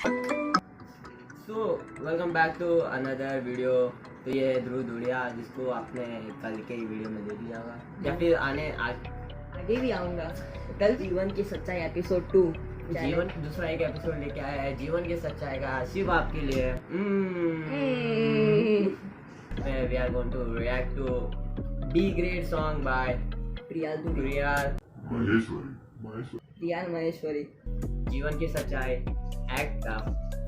So welcome back to another video. तो ये है ध्रुव धुड़िया, जिसको आपने कल के ही वीडियो में देख लिया होगा या फिर आगे भी आऊंगा। कल जीवन की सच्चाई एपिसोड 2 जीवन दूसरा एक एपिसोड लेके आया है जीवन की सच्चाई का, सिर्फ आपके लिए। We are going to react to be great song by Priyal Maheshwari. जीवन की सच्चाई एक्ट का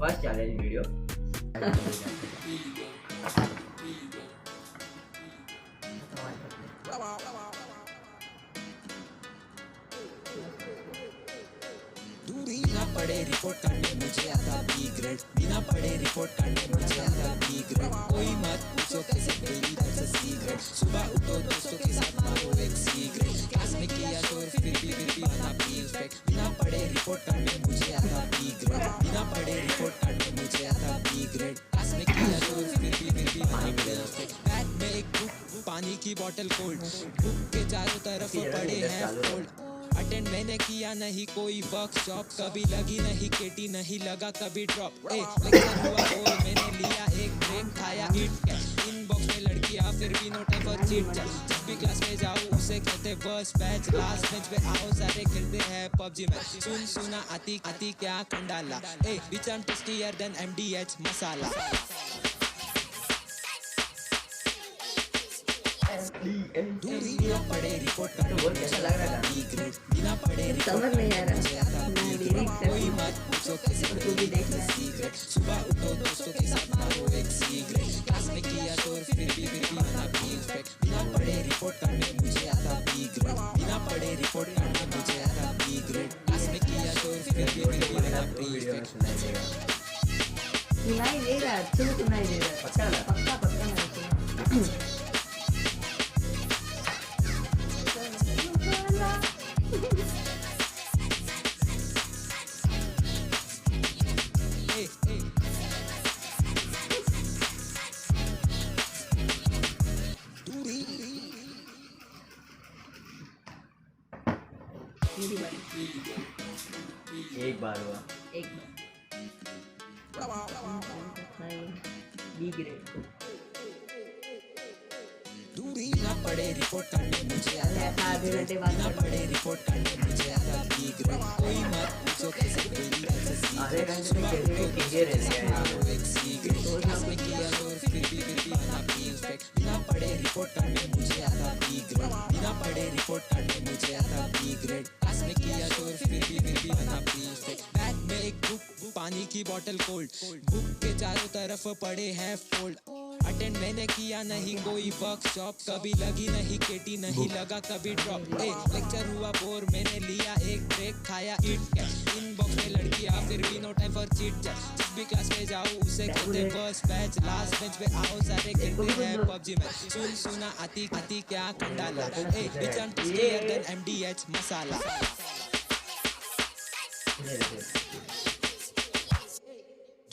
फर्स्ट चैलेंज वीडियो। बिना पढ़े रिपोर्ट करने मुझे आता बी ग्रेड, बिना पढ़े रिपोर्ट करने मुझे आता बी ग्रेड। कोई मत पूछो कैसे डेली दैट्स अ सीक्रेट। सुबह उठो दोस्तों के साथ मारो एक सिगरेट। क्लास में किया शोर फिर भी बना परफेक्ट। बिना पढ़े रिपोर्ट करने मुझे आता बी ग्रेड, बिना पढ़े रिपोर्ट करने मुझे आता बी ग्रेड। क्लास में किया शोर फिर भी बना परफेक्ट। बैग में एक बुक, पानी की बोतल कोल्ड, बुक के चारों तरफ पड़े हैं फोल्ड। अटेंड मैंने किया नहीं कोई वर्कशॉप, कभी लगी नहीं केटी, नहीं लगा कभी ड्रॉप। लेक्चर हुआ और मैंने लिया एक ब्रेक, खाया ईट कैश। इनबॉक्स में लड़कियां फिर भी no time for chit chat. जिस भी क्लास में जाऊँ उसे कहते बस बैच, लास्ट बेंच पे आओ सारे खेलते हैं पबजी में। सुना आती क्या कंडाला, which I am tastier than MDH masala. बिना पढ़े रिपोर्ट करने बहुत कैसा लग रहा था। बिना पढ़े समझ नहीं आ रहा ना लिरिक्स है। कोई मत पूछो कैसे तू भी देख ले। सीक्रेट। सुबह उठो दोस्तों के साथ मारो एक सिगरेट। क्लास में किया शोर फिर भी बना परफेक्ट। बिना पढ़े रिपोर्ट करने मुझे आता बी ग्रेड, बिना पढ़े रिपोर्ट करने मुझे आता बी ग्रेड। क्लास में किया शोर फिर भी बना परफेक्ट। सुनाई दे रहा है, अच्छे से सुनाई दे रहा है। पक्का ना? पक्का मैं सुना। मेरी बारी। एक बार हुआ। एक बी ग्रेड। बिना पढ़े रिपोर्ट करने मुझे आता आधे घंटे बाद बिना पढ़े रिपोर्ट करने मुझे आता बी ग्रेड। कोई मत पूछो कैसे डेली दैट्स अ सीक्रेट। आधे घंटे में कैसे भी टीके रहने मारो एक सिगरेट। क्लास में किया शोर फिर भी बना परफेक्ट। बिना पढ़े रिपोर्ट करने मुझे आता बी ग्रेड, बिना पढ़े रिपोर्ट करने मुझे आता बी ग्रेड। क्लास में किया शोर फिर भी बना परफेक्ट। बैग में एक बुक, पानी की बोतल कोल्ड, बुक के चारों तरफ पड़े हैं फोल्ड। अटेंड मैंने किया नहीं कोई वर्कशॉप, कभी लगी नहीं केटी, नहीं लगा कभी ड्रॉप। लेक्चर हुआ बोर मैंने लिया एक ब्रेक, खाया ईट कैश। इनबॉक्स में लड़कियां फिर भी no time for chit chat. जिस भी क्लास में जाऊँ उसे कहते बस बैच, लास्ट बेंच पे आओ सारे खेलते हैं पबजी में। सुना आती क्या कंडाला, which I am tastier than MDH masala.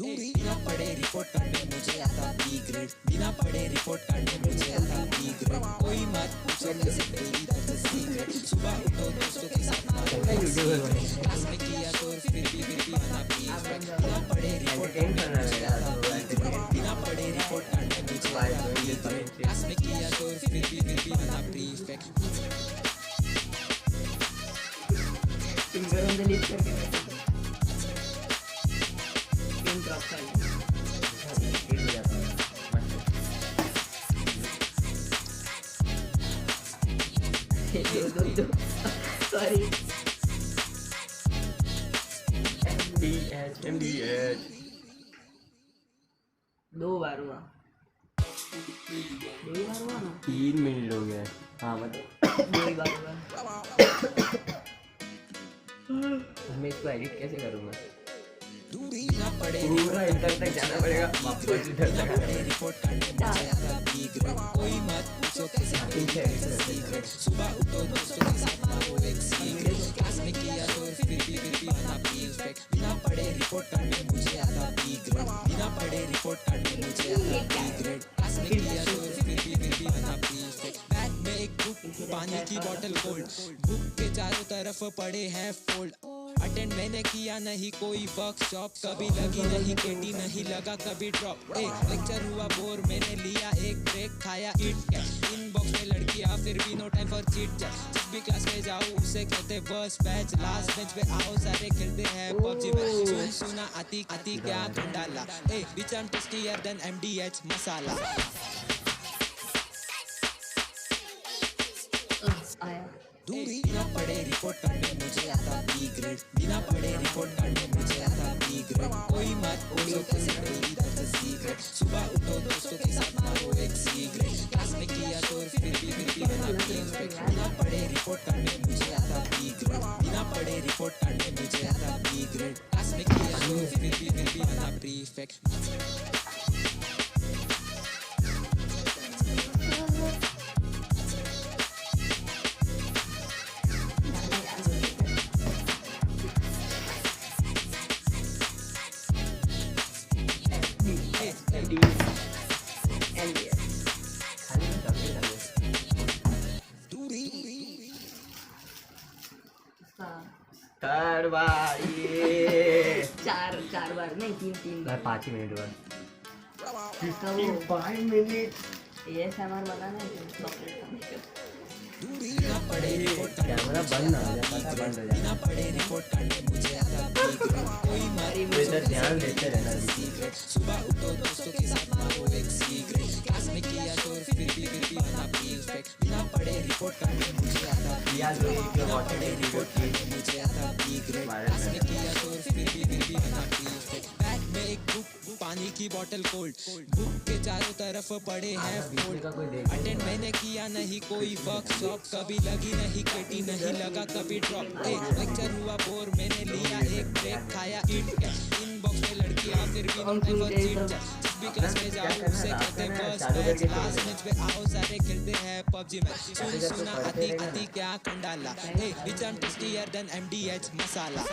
बिना पढ़े रिपोर्ट करने मुझे आता बी ग्रेड, बिना पढ़े रिपोर्ट करने मुझे आता बी ग्रेड। कोई मत पूछो कैसे डेली दैट्स अ सीक्रेट। सुबह उठो दोस्तों के साथ मारो एक सिगरेट। क्लास में किया शोर फिर भी बना परफेक्ट। बिना पढ़े रिपोर्ट करने मुझे आता बी ग्रेड, बिना पढ़े रिपोर्ट करने मुझे आता बी ग्रेड। क्लास में किया शोर फिर भी बना perfect. Finger on the lip करके बैठे थे। पिन ड्रॉप कर लिया। दो सॉरी। MDH दो बार हुआ ना। 3 मिनट हो गए। हाँ मतलब दो ही बार हुआ। मैं इसको एडिट कैसे करूँगा? बिना पढ़े पूरा इधर तक जाना पड़ेगा, वापस इधर तक। रिपोर्ट करने मुझे आता बी ग्रेड। कोई मत पूछो कैसे डेली दैट्स अ सीक्रेट। सुबह उठो दोस्तों के साथ मारो एक सिगरेट। क्लास में किया शोर फिर भी बना परफेक्ट। बिना पढ़े रिपोर्ट करने मुझे आता बी ग्रेड, बिना पढ़े रिपोर्ट करने मुझे आता बी ग्रेड। क्लास में किया शोर फिर भी बना परफेक्ट। बैग में एक बुक, पानी की बोतल कोल्ड, बुक के चारों तरफ पड़े हैं फोल्ड। अटेंड मैंने किया नहीं कोई वर्कशॉप, कभी लगी नहीं केटी, नहीं लगा कभी ड्रॉप। लेक्चर हुआ बोर, मैंने लिया एक ब्रेक, खाया ईट कैट। इनबॉक्स में लड़कियां, फिर भी no time for chit chat. जब भी क्लास में जाऊँ उसे कहते बस बैच, लास्ट बेंच पे आओ सारे खेलते हैं पबजी में। सुन सुना आती आती क्या खंडाला, विच एम टेस्टियर देन MDH मसाला। आया दूरी बिना पढ़े रिपोर्ट करने मुझे आता B ग्रेड, बिना पढ़े रिपोर्ट करने मुझे आता B ग्रेड। कोई मत पूछो कैसे मेरी दर्द सीक्रेट, सुबह उठो दोस्तों के साथ मारो एक सिगरेट। क्लास में किया शोर फिर भी बना परफेक्ट, बिना पढ़े रिपोर्ट करने मुझे आता B ग्रेड, बिना पढ़े रिपोर्ट करने मुझे आता B ग्रेड। क्लास में किया शोर फिर भी बना प्रीफेक्ट। थर्ड बार ये चार बार नहीं, तीन बार। 5 मिनट बाद इसका वो 5 मिनट ASMR बनाना है चॉकलेट का। बिना पढ़े रिपोर्ट कैमरा बंद ना हो जाए, पता बंद हो जाए। बिना पढ़े रिपोर्ट करने मुझे आता B ग्रेड। कोई मारी तो इधर ध्यान देते रहना। सीक्रेट, सुबह उठो दोस्तों के साथ मारो एक सिगरेट। क्लास में किया शोर फिर भी बना परफेक्ट, बिना पढ़े रिपोर्ट करने मुझे आता या जो एक वाटर रिपोर्ट करने मुझे आता B ग्रेड। क्लास में किया शोर फिर भी बना परफेक्ट। बैग में एक बुक, पानी की बोतल कोल्ड, बुक के चारों तरफ पड़े हैं फोल्ड। अटेंड मैंने किया नहीं कोई वर्कशॉप, कभी लगी नहीं केटी, नहीं लगा कभी ड्रॉप। लेक्चर हुआ बोर, मैंने लिया एक ब्रेक, खाया ईट कैट। इनबॉक्स में लड़कियां, फिर भी no time for chit chat. जब भी क्लास में जाऊँ उसे कहते बस बैच, लास्ट बेंच पे आओ सारे खेलते हैं पबजी में। सुन सुना आती आती क्या खंडाला, विच एम टेस्टियर देन MDH मसाला।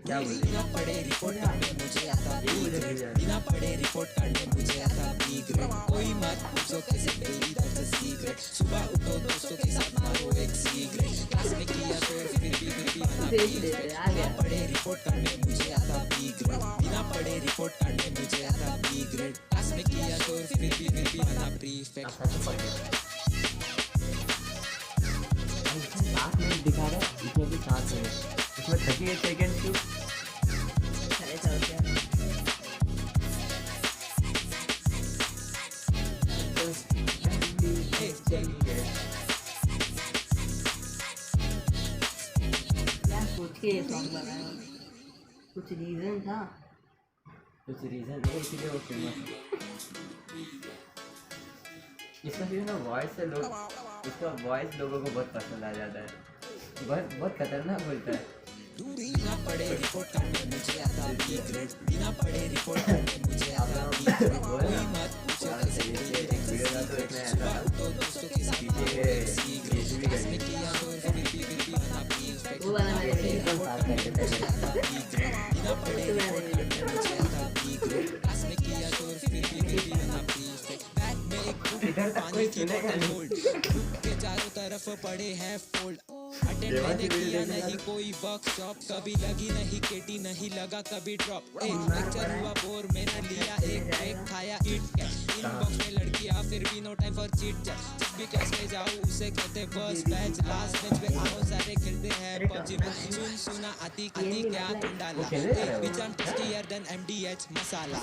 क्या बोले? बिना पढ़े रिपोर्ट करने मुझे आता B ग्रेड, बिना पढ़े रिपोर्ट करने मुझे आता B ग्रेड। कोई मत पूछो कैसे मेरी दर्द सीक्रेट, सुबह उठो दोस्तों के साथ मारो एक सिगरेट। क्लास में किया शोर फिर भी बना परफेक्ट, बिना पढ़े रिपोर्ट करने मुझे आता B ग्रेड, बिना पढ़े रिपोर्ट करने मुझे आता B ग्रेड। क्लास में किया शोर फिर भी बना प्रीफेक्ट। 7 मिनट दिखा रहा है, इसमें भी 7 मिनट, इसमें 38 सेकेंड क्यों? क्या सोच के ये सॉन्ग बनाया? कुछ रीजन था? कुछ रीजन नहीं, इसीलिए वो फेमस है। इसका फिर ना वॉइस से लोग, इसका वॉइस लोगों को बहुत पसंद आ जाता है। बहुत खतरनाक बोलता है। बिना पढ़े रिपोर्ट करने मुझे आता B ग्रेड, बिना पढ़े रिपोर्ट करने मुझे आता B ग्रेड। कोई मत पूछो कैसे मेरी एक वीडियो था तो इसमें ऐसा था, तो दोस्तों के साथ पीछे जेसीबी क्लास में गई, किया शोर फिर भी बना परफेक्ट, वो वाला मैंने नहीं एकदम 7 घंटे पहले। B ग्रेड, बिना पढ़े रिपोर्ट करने मुझे आता B ग्रेड। क्लास में किया शोर फिर भी बना परफेक्ट। बैग में एक बुक, इधर तक पानी कोई की सुनेगा बोतल नहीं। कोल्ड, बुक के चारों तरफ पड़े हैं फोल्ड। अटेंड मैंने किया नहीं कोई वर्कशॉप, कभी लगी नहीं केटी, नहीं लगा कभी ड्रॉप। लेक्चर हुआ बोर, मैंने लिया एक ब्रेक, खाया ईट कैट। इनबॉक्स में लड़कियां, फिर भी no time for chit chat. जब भी क्लास में जाऊँ उसे कहते बस बैच, लास्ट बेंच पे आओ सारे खेलते हैं पबजी में। सुन सुना आती आती क्या खंडाला, विच एम टेस्टियर देन MDH मसाला।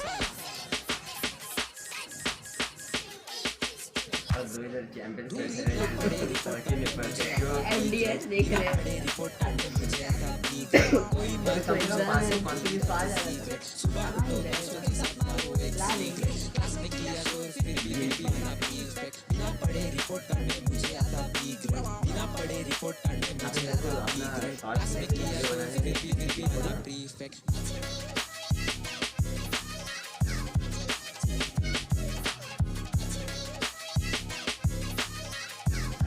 और 2000 चैंपियंस खेल रहे हैं, अकेले परफेक्ट जो MDH देख रहे हैं। रिपोर्ट करने मुझे आता B ग्रेड। कोई मत तो एग्जाम में कॉन्फिडेंस आ जाता है। सुबह उठो दोस्तों के साथ मारो एक सिगरेट। क्लास में किया शोर फिर भी बना परफेक्ट, बिना पढ़े रिपोर्ट करने मुझे आता B ग्रेड, बिना पढ़े रिपोर्ट करने मुझे आता B ग्रेड। क्लास में किया शोर फिर भी बना परफेक्ट।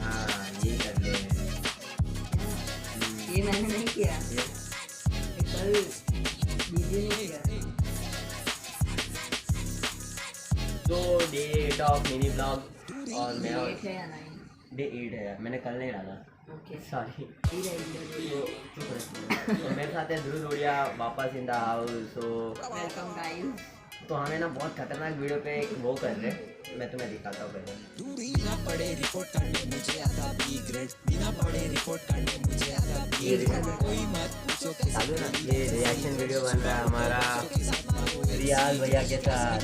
हाँ, ये कर ले। ये मैंने नहीं किया, ये कल दीदी ने किया। तो डेट ऑफ मिनी ब्लॉग और मैं और 8 है या 9? डे 8 है यार, मैंने कल नहीं डाला, ओके सॉरी। ठीक है तो चुप रहो। तो मेरे साथ है ध्रुव धूड़िया वापस इन द हाउस। तो वेलकम गाइस। तो हमें ना बहुत खतरनाक वीडियो पे एक वो कर रहे, मैं तुम्हें दिखाता हूँ पहले। बिना पढ़े रिपोर्ट करने मुझे आता बी ग्रेड, बिना पढ़े रिपोर्ट करने मुझे आता बी ग्रेड, कोई मत पूछो कैसे चालू ना, ये रिएक्शन वीडियो बन रहा है हमारा रियाज भैया के साथ।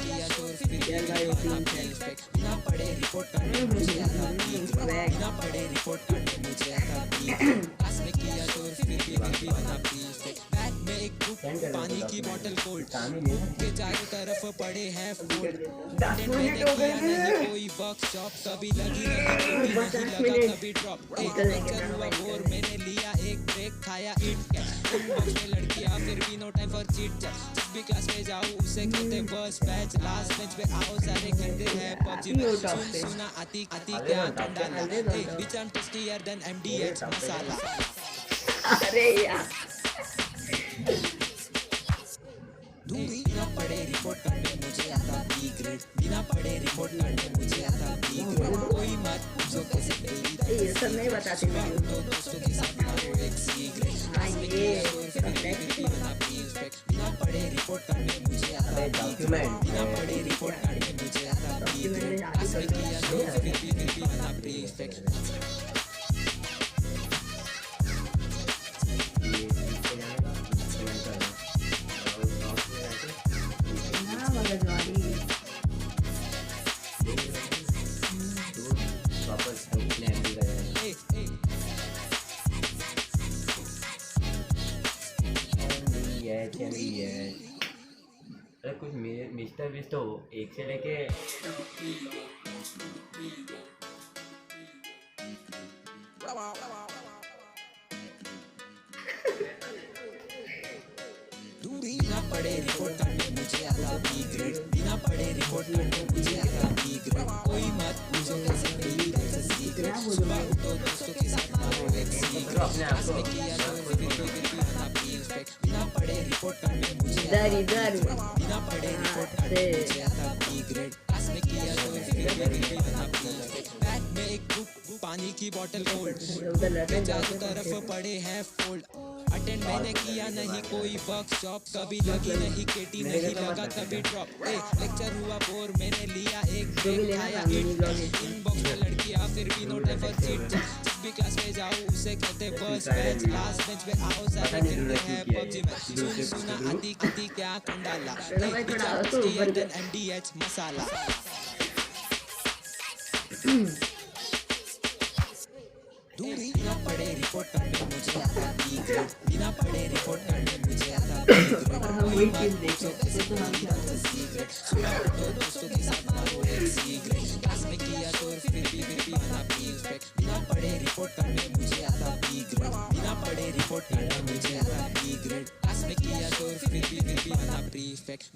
बिना पढ़े रिपोर्ट करने मुझे आता बी ग्रेड, बिना पढ़े रिपोर्ट करने मुझे आता बी ग्रेड, क्लास में किया शोर फिर भी बना प्रीफेक्ट, बैग में एक बुक पानी की बोतल कोल्ड, के चारों तरफ पड़े हैं फूड, 10 मिनट हो गए हैं। कोई वर्कशॉप कभी लगी नहीं, कभी लगा कभी ड्रॉप, लेक्चर हुआ बोर मैंने लिया एक ब्रेक, खाया इट कैट में लड़कियां फिर भी no time for chit chat, जिस भी क्लास में जाऊं उसे कहते बस बैच, लास्ट बेंच पे आओ सारे कहते हैं पबजी, सुना आती आती क्या कंडाला, विचार टेस्टियर देन एमडीएच मसाला। अरे यार बिना पढ़े रिपोर्ट करने मुझे आता बी ग्रेड, बिना पढ़े रिपोर्ट करने मुझे आता बी ग्रेड, कोई मत पूछो कैसे मेरी ये सब नहीं बताते वीडियो। तो दोस्तों के साथ मारो एक सिगरेट, हाँ ये बना प्रीफेक्ट, बिना पढ़े रिपोर्ट करने मुझे आता बी ग्रेड, डॉक्यूमेंट बिना पढ़े रिपोर्ट करने मुझे आता बी ग्रेड, क्लास में किया शोर फिर भी बना प्रीफेक्ट। ना मगजवारी। वापस अपने एमडी का अरे कुछ मिस्टर विस्ट हो, एक से लेके बिना पढ़े रिपोर्ट करने मुझे आता बी ग्रेड, बिना पढ़े रिपोर्ट करने मुझे आता बी ग्रेड, कोई मत पूछो कैसे मेरी कैसे सीक्रेट, सुबह उठो दोस्तों के साथ मारो एक सिगरेट, अपने आप को किया शोर फिर भी बना प्रीफेक्ट, बिना पढ़े रिपोर्ट करने मुझे इधर बिना पढ़े रिपोर्ट करने मुझे आता बी ग्रेड, क्लास में किया शोर फिर भी बना प्रीफेक्ट, बैग में एक बुक पानी की बोतल कोल्ड, उधर लड़के चारों तरफ पड़े हैं फोल्ड, अटेंड मैंने किया नहीं कोई वर्कशॉप, कभी लगी नहीं केटी नहीं लगा कभी ड्रॉप, लेक्चर हुआ बोर मैंने लिया एक ब्रेक, खाया इनबॉक्स में लड़कियां फिर भी no time for chit chat, जिस भी क्लास में जाऊं उसे कहते बस बैच, लास्ट बेंच पे आओ सारे खेलते हैं पबजी में, सुना आती आती क्या कंडाला, देन एमडीएच मसाला। बिना पढ़े रिपोर्ट करने मुझे आता बी ग्रेड, बिना पढ़े रिपोर्ट करने मुझे आता बी ग्रेड, कोई मत पूछो कैसे मेरी कैसे सीक्रेट, सुबह उठो दोस्तों के साथ मारो एक सिगरेट, क्लास में किया शोर फिर भी बना प्रीफेक्ट, बिना पढ़े रिपोर्ट करने मुझे आता बी ग्रेड, बिना पढ़े रिपोर्ट करने मुझे आता बी ग्रेड, क्लास में किया शोर फिर भी बना प्रीफेक्ट।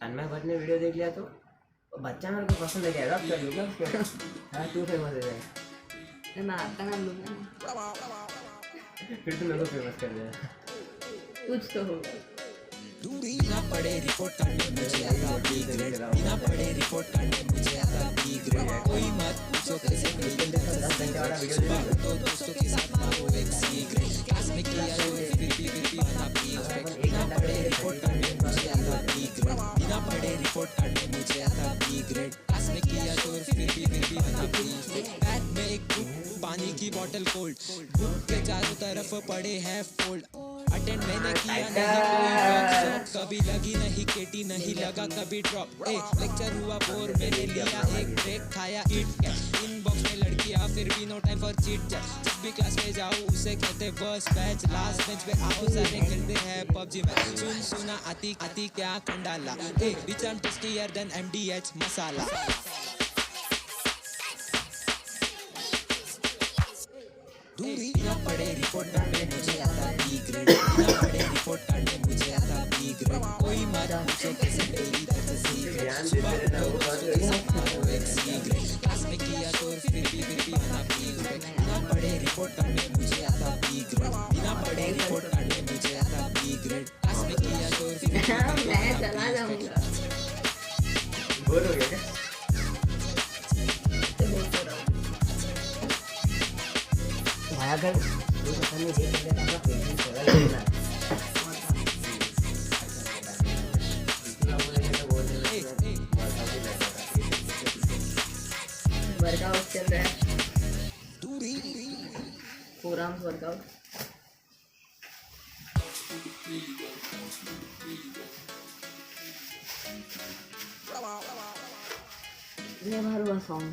अनमय भट्ट ने वीडियो देख लिया तो बच्चा मेरे को पसंद है, क्या कर लूँगा उसको। हाँ तू फेमस है जाए, मैं आपका नाम लूंगा ना, फिर तू मेरे को फेमस कर दे। कुछ तो होगा। बिना पढ़े रिपोर्ट करने मुझे आता बी ग्रेड, बिना पढ़े रिपोर्ट करने मुझे आता बी ग्रेड, कोई मत पूछो कैसे मेरी तो दोस्तों के साथ मारो एक सिगरेट, क्लास में किया फिर भी बना प्रीफेक्ट, बिना पढ़े रिपोर्ट करने मुझे आता बी ग्रेड, बिना पढ़े रिपोर्ट करने मुझे आता बी ग्रेड, क्लास में किया फिर भी बना प्रीफेक्ट, बैग में एक बुक पानी की बोतल कोल्ड, बुक के चारों तरफ पड़े हैं फोल्ड, अटेंड मैंने किया नहीं कोई वर्कशॉप, कभी लगी नहीं केटी नहीं लगा कभी ड्रॉप, लेक्चर हुआ बोर मैंने लिया एक ब्रेक, खाया इट कैट इनबॉक्स में लड़कियां फिर भी no time for chit chat, जिस भी क्लास में जाऊं उसे कहते बस बैच, लास्ट बेंच पे आओ सारे खेलते हैं पबजी में, सुना आती आती क्या कंडाला, विचार टेस्टियर देन एमडीएच मसाला। बिना पढ़े रिपोर्ट करने मुझे आता बी ग्रेड, बिना पढ़े रिपोर्ट करने मुझे आता बी ग्रेड, जा पूछो कैसे डेली दर्द ध्यान देते रहना वो बात वो एक सीक्रेट क्लास में किया तो फिर भी बना प्रीफेक्ट बिना पढ़े रिपोर्ट करने मुझे आता बी ग्रेड बिना पढ़े रिपोर्ट करने मुझे आता बी ग्रेड क्लास में किया तो फिर मैं चला जाऊंगा बोर हो गया क्या? भाई अगर दो पता नहीं देख रहे तो अपना पेशेंस लगा लेना वर्कआउट चल रहा है 4 आर्म्स वर्कआउट ये मारूंगा सॉन्ग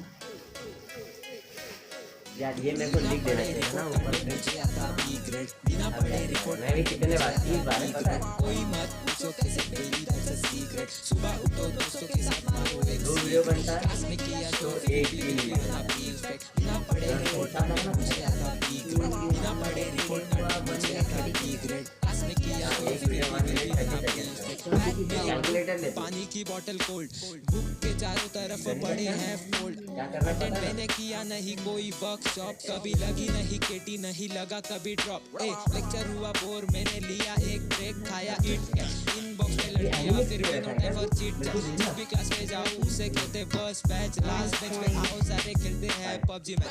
यार ये मेरे को लिख देना चाहिए ना ऊपर मुझे आता बी ग्रेड बिना पढ़े रिपोर्ट मैं भी कितने बार 30 बार है पता है कोई मत पूछो कैसे डेली दैट्स अ सीक्रेट सुबह उठो दोस्तों के साथ मारो एक 2 वीडियो बनता है क्लास में किया तो तो एक ही वीडियो बना प्रीफेक्ट बिना पढ़े रिपोर्ट करने मुझे आता बी ग्रेड बिना पढ़े रिपोर्ट करने मुझे आता बी ग्रेड क्लास में किया तो एक वीडियो 1 मिनट 30 सेकंड कैलकुलेटर ले पानी की बोतल कोल्ड बुक के चारों तरफ पड़े हैं फोल्ड क्या करना अटेंड पता है मैंने किया नहीं कोई वर्कशॉप कभी लगी नहीं केटी नहीं लगा कभी ड्रॉप ए लेक्चर हुआ बोर मैंने लिया एक ब्रेक खाया ईट इनबॉक्स में लड़कियां फिर भी नॉट एवर चीट जब भी क्लास में जाऊं उसे कहते बस बैच लास्ट बेंच पे आओ सारे खेलते हैं पबजी में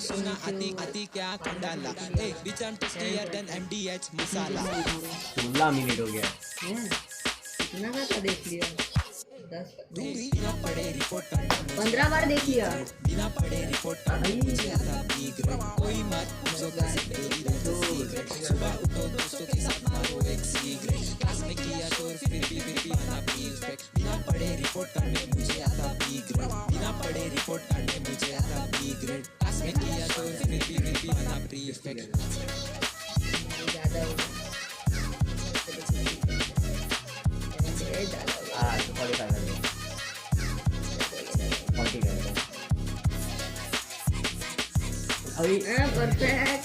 सुना आती क्या कंडाला ए रिटर्न टेस्टियर देन एमडीएच मसाला 16 मिनट हो गया कितना का देख लिया 10 बिना पढ़े रिपोर्ट करना 15 बार देख लिया बिना पढ़े रिपोर्ट करना मुझे आता बी ग्रेड कोई मत पूछो कैसे डेली दैट्स अ सीक्रेट सुबह उठो दोस्तों के साथ मारो एक सीक्रेट क्लास में किया तो फिर भी बना प्रीफेक्ट बिना पढ़े रिपोर्ट करने मुझे आता बी ग्रेड बिना पढ़े रिपोर्ट करने मुझे आता बी ग्रेड क्लास में किया तो फिर भी बना प्रीफेक्ट ज्यादा हो गया हाँ तो 45 कर दो 40 कर दो अभी परफेक्ट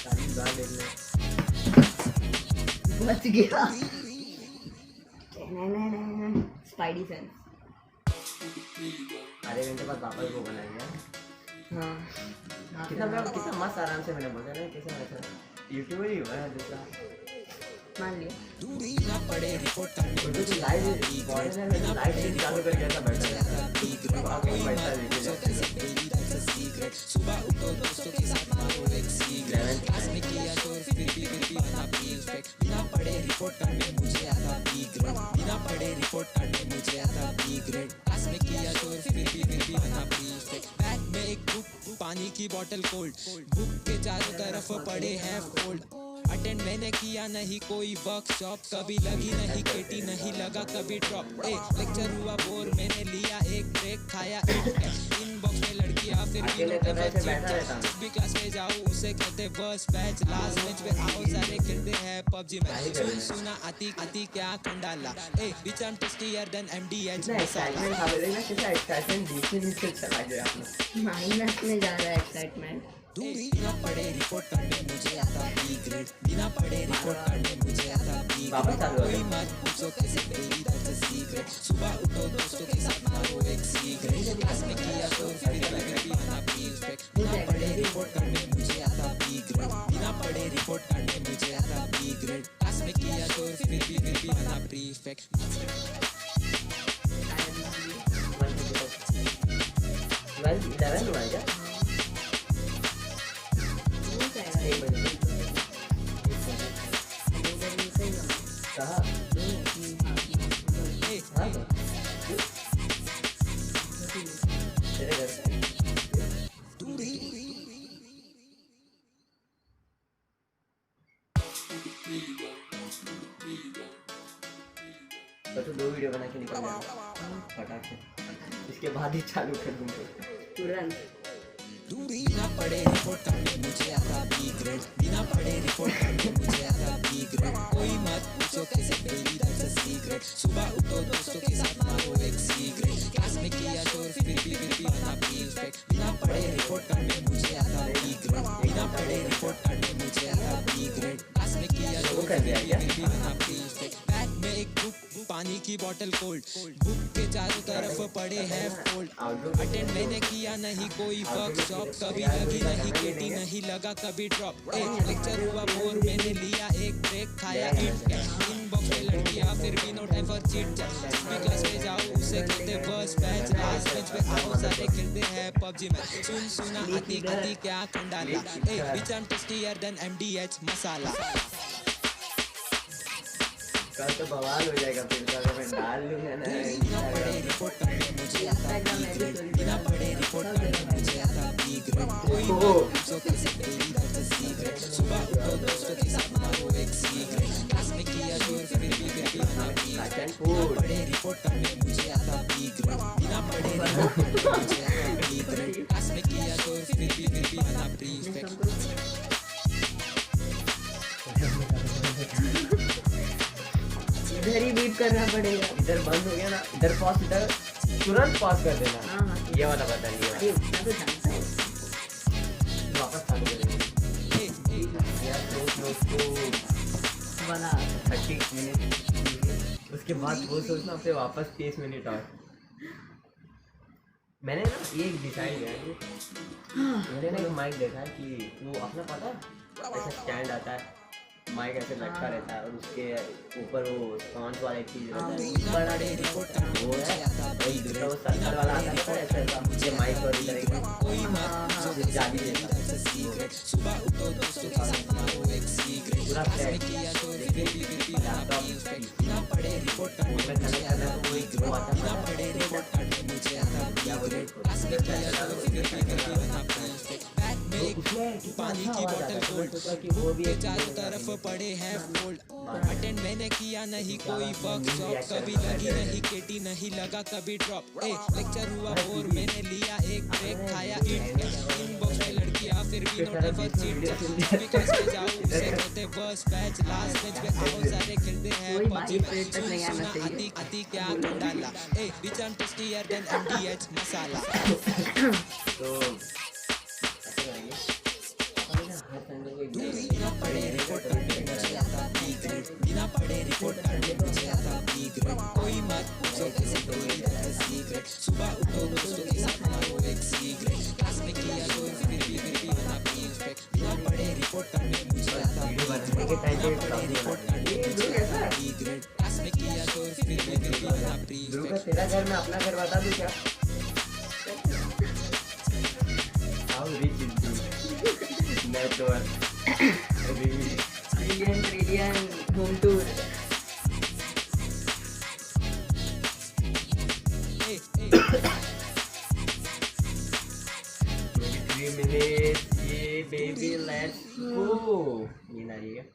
40 बार देख ले बच गया नहीं स्पाइडी सेंस आधे घंटे बाद वापस वो बनाएंगे हाँ कितना मस्त आराम से मैंने बोला ना कैसे यूट्यूबर ही हुआ है दूसरा मान लिया बिना पढ़े रिपोर्ट करने तो लाइव लाइव चालू कर गया था बैठा आगे बैठा देखिए सीक्रेट सुबह उठो दोस्तों के साथ मारो एक सीक्रेट क्लास में किया तो फिर भी बना प्रीफेक्ट बिना पढ़े रिपोर्ट करने मुझे आता बी ग्रेड बिना पढ़े रिपोर्ट करने मुझे आता बी ग्रेड क्लास में किया तो फिर भी बना प्रीफेक्ट बैग में एक बुक पानी की बोतल कोल्ड बुक के चारों तरफ पड़े हैं फोल्ड अटेंड मैंने किया नहीं कोई वर्कशॉप कभी लगी नहीं केटी नहीं लगा कभी ड्रॉप ए लेक्चर हुआ बोर मैंने लिया एक ब्रेक खाया इनबॉक्स में लड़कियां फिर भी अकेले तो वैसे बैठा रहता हूँ जब भी क्लास में जाऊं उसे कहते बस बैच लास्ट बेंच पे आओ सारे खेलते हैं पबजी में सुना आती क्या कंडाला ए रिटर्न टेस्टियर देन एमडीएच इतना एक्साइटमेंट था बोले ना कितना एक्साइटमेंट नीचे चला गया माइनस में जा रहा है एक्साइटमेंट बिना पढ़े रिपोर्ट करने मुझे आता बी ग्रेड बिना पढ़े रिपोर्ट करने मुझे आता बी वापस चालू हो कोई गया मत पूछो कैसे डेली दैट्स अ सीक्रेट सुबह उठो दोस्तों के साथ मारो एक सीक्रेट क्लास में किया तो फिर भी बना प्रीफेक्ट बिना पढ़े रिपोर्ट करने मुझे आता बी ग्रेड बिना पढ़े रिपोर्ट करने मुझे आता बी ग्रेड क्लास में किया तो फिर भी बना प्रीफेक्ट 11 हुआ है क्या एक बजे कहाँ हाँ तो तेरे घर से तो 2 वीडियो बना के निकल जाएगा फटाक से इसके बाद ही चालू कर दूंगा तुरंत बिना पढ़े रिपोर्ट करने मुझे आता बी ग्रेड बिना पढ़े रिपोर्ट करने मुझे आता बी ग्रेड कोई मत पूछो कैसे डेली दैट्स अ सीक्रेट सुबह उठो दोस्तों के साथ मारो एक सीक्रेट क्लास में किया तो फिर भी बना प्रीफेक्ट बिना पढ़े रिपोर्ट करने मुझे आता बी ग्रेड बिना पढ़े रिपोर्ट करने मुझे आता बी ग्रेड क्लास में किया तो कर दिया क्या की बोतल कोल्ड बुक के चारों तरफ पड़े हैं फोल्ड अटेंड मैंने किया नहीं कोई वर्कशॉप कभी लगी नहीं केटी नहीं लगा कभी ड्रॉप लेक्चर हुआ बोर मैंने लिया एक ब्रेक खाया ईट इनबॉक्स पे लड़कियां फिर भी no time for chit chat जिस भी क्लास में जाऊं उसे कहते बस बैच लास्ट बेंच पे आओ सारे खेलते हैं पबजी में सुन सुना आती आती क्या Khandala which I'm tastier than MDH मसाला कल तो बवाल हो जाएगा फिर तो अगर मैं डाल लूंगा ना बिना पढ़े रिपोर्ट करने मुझे आता B ग्रेड बिना पढ़े रिपोर्ट करने मुझे आता B ग्रेड कोई मत पूछो कैसे मेरी दर्द सीक्रेट सुबह उठो दोस्तों के साथ मारो एक सिगरेट क्लास में किया जोर फिर भी बना B ग्रेड बिना पढ़े रिपोर्ट करने मुझे आता B ग्रेड बिना पढ़े रिपोर्ट करने मुझे आता B ग्रेड क्लास में किया जोर फिर भी बना प्रीफेक्ट इधर ही बीप करना पड़ेगा। इधर बंद हो गया ना इधर पॉज इधर तुरंत पॉज कर देना हाँ, हाँ। ये वाला बता अरे दिया उतना तो जानता है। वापस चालू करेंगे यार दोस्तों वाला 30 मिनट उसके बाद वो सोचना फिर वापस 30 मिनट और मैंने ना ये डिसाइड किया कि मैंने ना एक माइक देखा है कि वो अपना पता है ऐसा स्टैंड आता है माइक ऐसे लटका रहता है और उसके ऊपर वो साउंड वाला एक चीज रहता है बड़ा वो है वही दूसरा वो सर्कल वाला आता है ऐसा ऐसा ये माइक और इधर एक जाली जैसा सुबह उठो दोस्तों के साथ मारो एक सिगरेट पूरा फ्लैट लैपटॉप बिना पढ़े रिपोर्ट करने में कनेक्ट करना है तो वो एक वो आता बिना है पढ़े रिपोर्ट करने मुझे आता क्या बोले क्लास में किया तो फिर बना बैग में एक पानी की बोतल कोल्ड कि वो भी के चारों तरफ पड़े हैं फोल्ड अटेंड मैंने किया नहीं कोई वर्कशॉप कभी लगी नहीं केटी नहीं लगा कभी ड्रॉप लेक्चर हुआ बोर मैंने लिया एक ब्रेक खाया ईट इनबॉक्स में लड़कियां फिर भी no time for chit chat class में जाऊं उसे कहते बस बैच लास्ट बेंच पे आओ सारे खेलते हैं कोई पबजी बात में तक नहीं आना चाहिए। आती आती क्या Khandala which I'm tastier than MDH मसाला तो ऐसे करेंगे अपन ना हर संडे को एक बिना पढ़े रिपोर्ट करने मुझे आता B ग्रेड बिना पढ़े रिपोर्ट करने मुझे आता B ग्रेड कोई मत पूछो कैसे मेरी दर्द सीक्रेट सुबह उठो दोस्तों के साथ मारो एक सिगरेट क्लास में किया तो फिर भी बना प्रीफेक्ट बिना पढ़े रिपोर्ट करने मुझे आता वीडियो बनाने के टाइम पे पढ़े रिपोर्ट करने मुझे आता B ग्रेड क्लास में किया तो फिर भी बना ध्रुव का प्रीफेक्ट तेरा घर में अपना घर बता दूं क्या how rich is this network trillion home tour. ये बेबी लेट्स गो ये ना रही है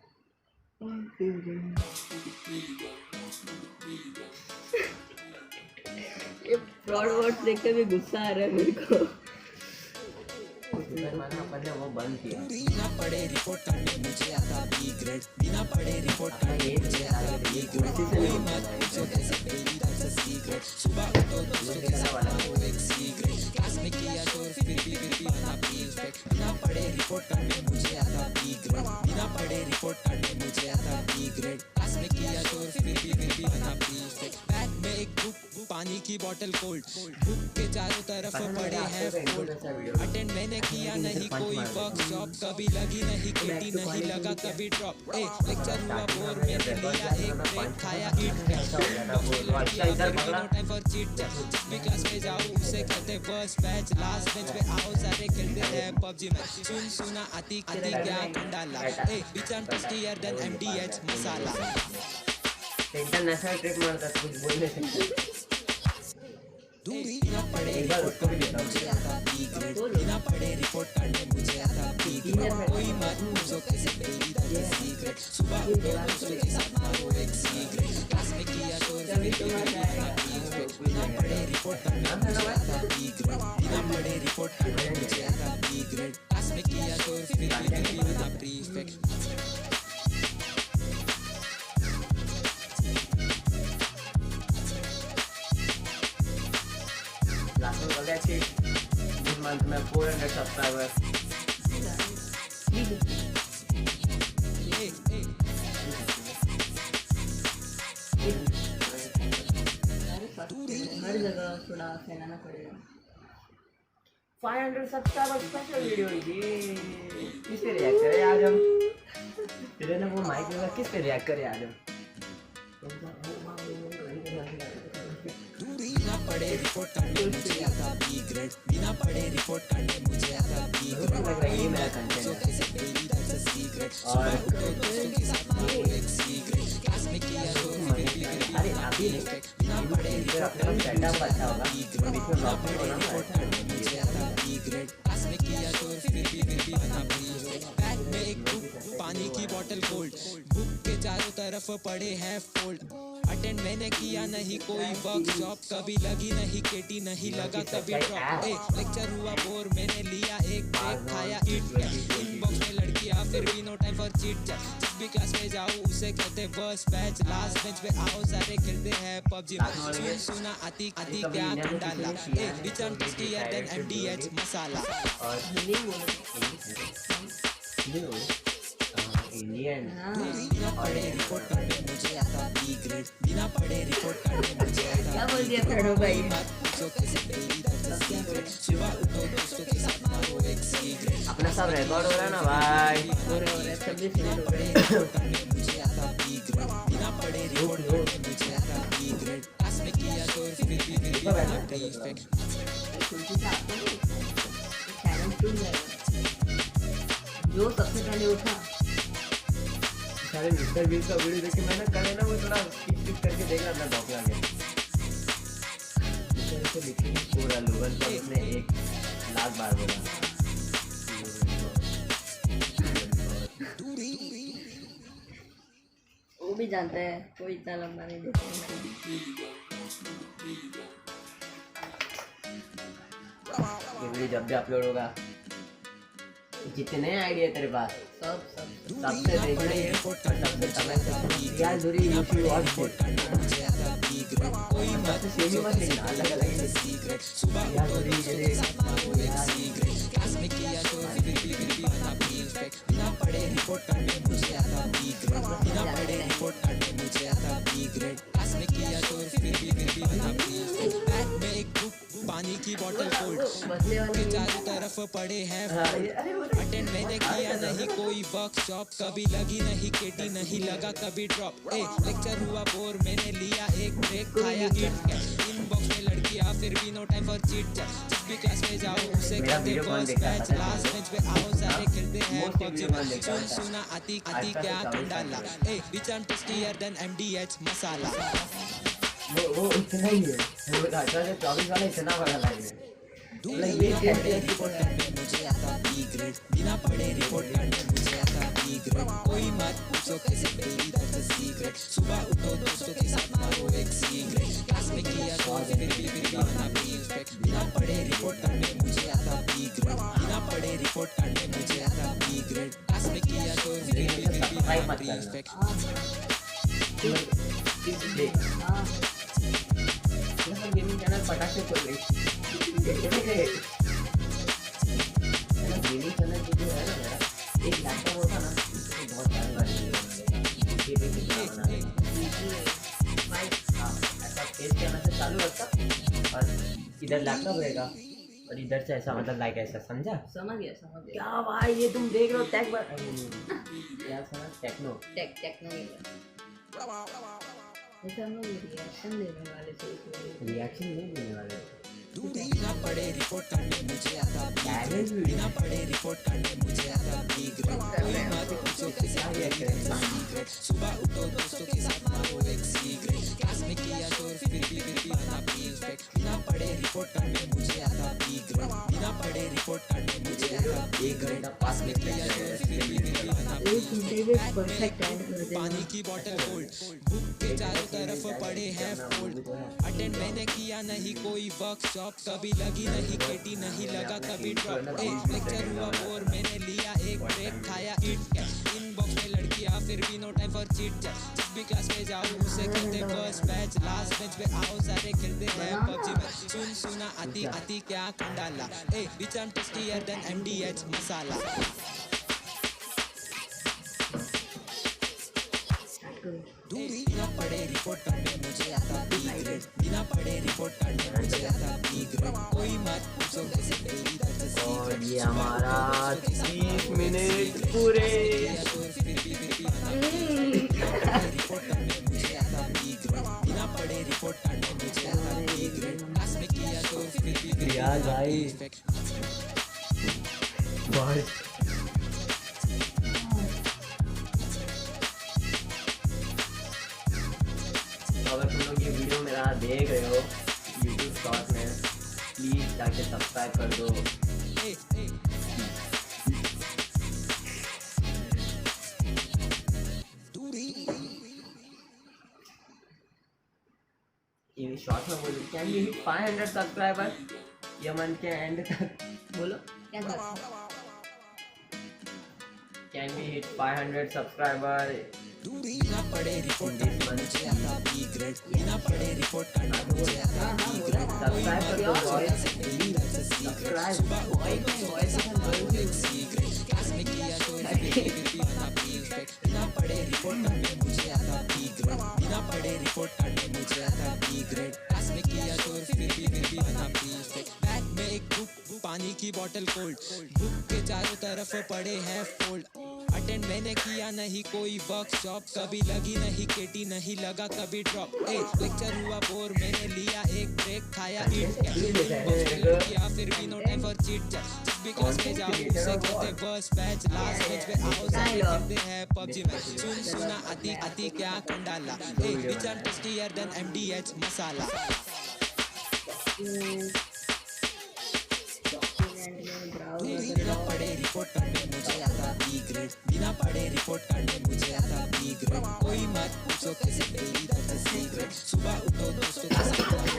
ये फ्रॉड वर्ड देख के भी गुस्सा आ रहा है मेरे को। माना अपन ने वो बंद किया बिना पढ़े रिपोर्ट करने मुझे आता B ग्रेड बिना पढ़े रिपोर्ट करने मुझे आता B ग्रेड कोई मत पूछो कैसे मेरी दर्द सीक्रेट सुबह उठो दोस्तों के साथ मारो एक सिगरेट क्लास में किया तो फिर भी बना प्रीफेक्ट बिना पढ़े रिपोर्ट करने मुझे आता B ग्रेड बिना पढ़े रिपोर्ट करने मुझे आता B ग्रेड क्लास में किया तो फिर भी बना प्रीफेक्ट बैग में एक बुक पानी की बोतल कोल्ड बुक के चारों तरफ पड़े हैं फोल्ड अटेंड मैंने किया नहीं कोई वर्कशॉप कभी लगी नहीं केटी नहीं लगा कभी ड्रॉप लेक्चर हुआ बोर मैंने लिया एक ब्रेक खाया ईट टाइम फॉर चीट चैट जिस भी क्लास में जाऊं उसे कहते बस बैच लास्ट बेंच पे आओ सारे खेलते हैं पबजी में सुन सुना आती आती क्या Khandala which I'm tastier than MDH masala international trip मारता कुछ बोलने से बिना पढ़े एक बार उसको भी देता हूँ मुझे आता B ग्रेड बिना पढ़े रिपोर्ट करने मुझे आता B ग्रेड कोई मत पूछो कैसे मेरी दर्द सीक्रेट सुबह उठो दोस्तों के साथ मारो एक सिगरेट क्लास में किया तो बिना पढ़े रिपोर्ट करने मुझे आता B ग्रेड बिना पढ़े रिपोर्ट करने मुझे आता B ग्रेड क्लास में किया तो फिर बना प्रीफेक्ट लास्ट में बोले कि इस मंथ में 400 सब्सक्राइबर जगह थोड़ा फैलाना पड़ेगा। 500 सब्सक्राइबर स्पेशल वीडियो, ये किस पे रिएक्ट करें आज हम? तेरे ना वो माइक लगा, किस पे रिएक्ट करें आज हम? बिना पढ़े रिपोर्ट करने मुझे आता बी ग्रेड, बिना पढ़े रिपोर्ट करने मुझे आता बी ग्रेड। लग रहा है ये मेरा कंटेंट है। कैसे डेली दैट्स अ सीक्रेट, और दोस्तों के साथ मारो एक सीक्रेट, क्लास में किया तो अरे अभी नहीं, बिना पढ़े फिर अपने पास सेटअप अच्छा होगा, बीच में ब्लॉग भी होना रिपोर्ट करने मुझे आता बी ग्रेड, क्लास में किया तो फिर भी बना बी ग्रेड। बैग में एक बुक, पानी की बोतल कोल्ड, बुक के चारों तरफ पड़े हैं फोल्ड। अटेंड मैंने किया नहीं कोई वर्कशॉप, कभी लगी नहीं केटी, नहीं लगा कभी ड्रॉप। लेक्चर हुआ बोर, मैंने लिया एक ब्रेक, खाया ईट इनबॉक्स में लड़कियां, फिर भी no time for chit chat. जिस भी क्लास में जाऊँ उसे कहते बस बैच, लास्ट बेंच पे आओ सारे खेलते हैं पबजी। सुना आती क्या डाला, रिटर्न टेस्टियर देन MDH मसाला। और इंडियन बिना पढ़े रिपोर्ट करने मुझे आता बी ग्रेड, बिना पढ़े रिपोर्ट करने मुझे आता। क्या बोल दिया खड़ो भाई? पूछो कैसे डेली दैट्स अ सीक्रेट, सुबह उठो दोस्तों के साथ मारो एक सीक्रेट। अपना सब रिकॉर्ड हो रहा है ना भाई? हो रहा है 26 मिनट हो गए। रिपोर्ट करने मुझे आता बी ग्रेड, बिना पढ़े रिपोर्ट करने मुझे आता बी ग्रेड, क्लास में किया तो फिर भी बना प्रीफेक्ट। खुशी से आपको नहीं, चैलेंज टूट जाएगा। जो सबसे पहले उठा सारे मिस्टर बीस का वीडियो देख के मैंने कल है ना वो थोड़ा स्किप करके देख रहा था, भौंक लगे। तो लिखी पूरा लोगन तो उसने 1,00,000 बार बोला। वो भी जानता है, कोई इतना लंबा नहीं देखता है। ये वीडियो जब भी अपलोड होगा, जितने आइडिया तेरे पास सब सबसे देखना है और सबसे कमेंट यार दूरी यू शुड वॉच इट। कोई मत सेमी मत लिखना, अलग अलग सीक्रेट, सुबह यार दूरी जैसे सीक्रेट, क्लास में किया तो फिर भी बना प्रीफेक्ट। बिना पढ़े रिपोर्ट करने मुझे आता बी ग्रेड, बिना पढ़े रिपोर्ट करने मुझे आता बी ग्रेड, क्लास में किया तो फिर भी बना प्रीफेक्ट। बैग में एक बुक, पानी की बोतल कोल्ड, बदले वाले के चारों तरफ पड़े हैं फोल्ड। अटेंड मैंने किया नहीं कोई वर्कशॉप, कभी लगी नहीं केटी, नहीं लगा कभी ड्रॉप। लेक्चर हुआ बोर, मैंने लिया एक ब्रेक, खाया ईट इनबॉक्स में लड़कियां, फिर भी no time for chit chat. जिस भी क्लास में जाऊँ उसे कहते बस बैच, लास्ट बेंच पे आओ सारे खेलते हैं पबजी। सुना आती क्या डाला, रिटर्न टेस्टियर देन MDH मसाला। वो इतना ही है, वो 18 से 24 वाला इतना बड़ा लाइन है। रिपोर्ट करने मुझे आता बी ग्रेड, बिना पढ़े रिपोर्ट करने मुझे आता बी ग्रेड। कोई मत पूछो कैसे डेली दैट्स अ सीक्रेट, सुबह उठो दोस्तों के साथ मारो एक सीक्रेट, क्लास में किया तो फिर भी बना प्रीफेक्ट। बिना पढ़े रिपोर्ट करने मुझे आता बी ग्रेड, बिना पढ़े रिपोर्ट करने मुझे आता बी ग्रेड, क्लास में किया तो फिर भी बना प्रीफेक्ट। गेमिंग चैनल पटाख से खोल गई। गेमिंग चैनल जो है ना मेरा, एक लैपटॉप होता ना, बहुत सारी बार ऐसा फेस कैमरा से चालू रखता और इधर लैपटॉप रहेगा और इधर से ऐसा, मतलब लाइक ऐसा, समझा? समझ गया। क्या भाई ये तुम देख रहे हो टेक क्या समझ टेक्नो टेक्नो जैसे हम लोग रिएक्शन देने वाले थे, रिएक्शन नहीं देने वाले। बिना पढ़े रिपोर्ट करने मुझे आता बी ग्रेड, बिना पढ़े रिपोर्ट करने मुझे आता बी ग्रेड। कोई मत पूछो कैसे सीक्रेट, सुबह उठो दोस्तों के साथ मारो एक सीक्रेट, क्लास में किया तो फिर भी बना प्रीफेक्ट। बिना पढ़े रिपोर्ट करने मुझे आता बी ग्रेड, बिना पढ़े रिपोर्ट करने मुझे आता बी ग्रेड, पास में किया तो फिर भी बना प्रीफेक्ट। परफेक्ट एंड कर देना। पानी की बोतल कोल्ड, बुक के चारों तरफ पड़े हैं फोल्ड। अटेंड मैंने किया नहीं कोई वर्कशॉप, कभी लगी नहीं केटी, नहीं लगा कभी ड्रॉप। लेक्चर हुआ बोर, मैंने लिया एक ब्रेक, खाया ईट इनबॉक्स में लड़कियां, फिर भी no time for chit chat. जिस भी क्लास में जाऊँ उसे कहते बस बैच, लास्ट बेंच पे आओ सारे खेलते हैं पबजी में। सुना आती क्या डाला, return tastier than MDH masala. बिना पढ़े रिपोर्ट करने मुझे आता बी ग्रेड, बिना पढ़े रिपोर्ट करने बी ग्रेड कोई मत पूछो कैसे तेरी दर्द सी और ये हमारा 30 मिनट पूरे। रिपोर्ट करने मुझे आता बी ग्रेड बिना पढ़े रिपोर्ट करने मुझे आता बी ग्रेड क्लास में किया तो फिर भी यार भाई बहुत तो अगर तुम लोग ये वीडियो मेरा देख रहे हो यूट्यूब शॉर्ट में प्लीज जाके सब्सक्राइब कर दो। ये शॉर्ट में बोलो कैन वी हिट 500 सब्सक्राइबर ये मंथ के एंड तक बोलो क्या था? कैन वी हिट 500 सब्सक्राइबर बिना पढ़े रिपोर्ट करना मुझे आता बी ग्रेड बिना पढ़े रिपोर्ट करना मुझे आता बी ग्रेड सब्सक्राइब कर दो बॉयज सब्सक्राइब क्लास में किया तो बिना पढ़े रिपोर्ट करने मुझे आता बी ग्रेड बिना पढ़े रिपोर्ट करने मुझे आता बी ग्रेड क्लास में किया तो फिर भी बना बी बैग में एक बुक पानी की बोतल कोल्ड बुक के चारों तरफ पड़े हैं फोल्ड अटेंड मैंने किया नहीं कोई वर्कशॉप कभी लगी नहीं केटी नहीं लगा कभी ड्रॉप लेक्चर हुआ बोर मैंने लिया एक ब्रेक खाया ईट किया फिर भी no time for chit chat जब भी क्लास में जाऊं उसे कहते फर्स्ट बैच लास्ट बेंच पे आओ सारे खेलते हैं पबजी में सुना आती क्या कंडाला विचार टेस्टियर देन एमडीएच मसाला बिना पढ़े रिपोर्ट करने मुझे आता बी ग्रेड बिना पढ़े रिपोर्ट करने मुझे आता बी ग्रेड कोई मत पूछो कैसे तेरी दर्द सी ग्रेड सुबह उठो दोस्तों के साथ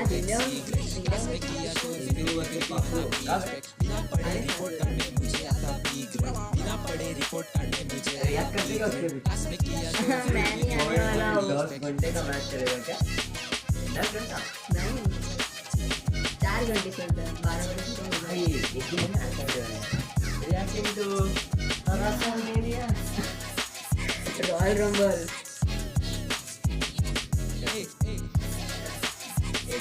सी ग्रेड क्लास में किया तो बिना पढ़े रिपोर्ट करने मुझे आता बी ग्रेड बिना पढ़े रिपोर्ट करने मुझे क्लास में किया तो मैं नहीं आने वाला हूँ। 10 घंटे का मैच चलेगा क्या 10 घंटा नहीं 4 घंटे चलता है 12 घंटे तो भाई एक दिन में ऐसा कर रहे हैं reacting to WrestleMania royal rumble 1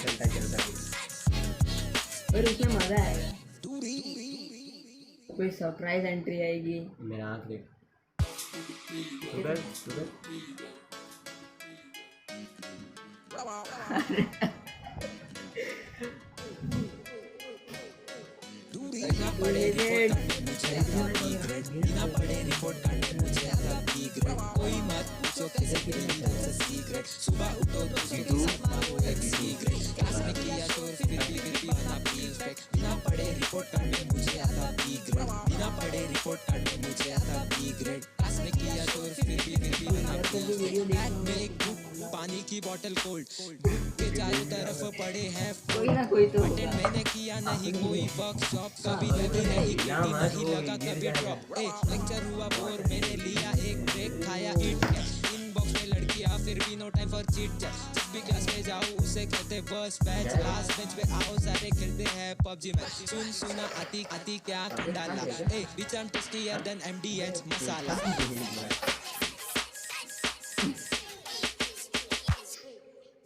घंटा चलता है और उसमें मजा आएगा कोई सरप्राइज एंट्री आएगी मेरा आँख देख सुगर बिना पढ़े रिपोर्ट करने मुझे आता बी ग्रेड बिना पढ़े रिपोर्ट करने मुझे आता बी ग्रेड कोई मत पूछो कैसे तेरी दर्द सी ग्रेड सुबह उठो दोस्तों के साथ मारो एक सी ग्रेड क्लास में किया तो फिर भी बना बी ग्रेड बिना पढ़े रिपोर्ट करने मुझे आता बी ग्रेड बिना पढ़े रिपोर्ट करने मुझे आता बी ग्रेड क्लास में किया तो फिर भी बना बी ग्रेड में एक बुक पानी की बोतल कोल्ड बुक के चारों तरफ पड़े हैं कोई ना कोई तो अटेंड मैंने किया नहीं कोई वर्कशॉप कभी लगी नहीं केटी नहीं लगा कभी ड्रॉप लेक्चर हुआ बोर मैंने लिया एक ब्रेक खाया ईट इनबॉक्स में लड़कियां फिर भी no time for chit chat जब भी क्लास में जाऊं उसे कहते फर्स्ट बैच लास्ट बेंच पे आओ सारे खेलते हैं पबजी में सुना आती क्या कंडाला विचार टेस्टियर देन एमडीएच मसाला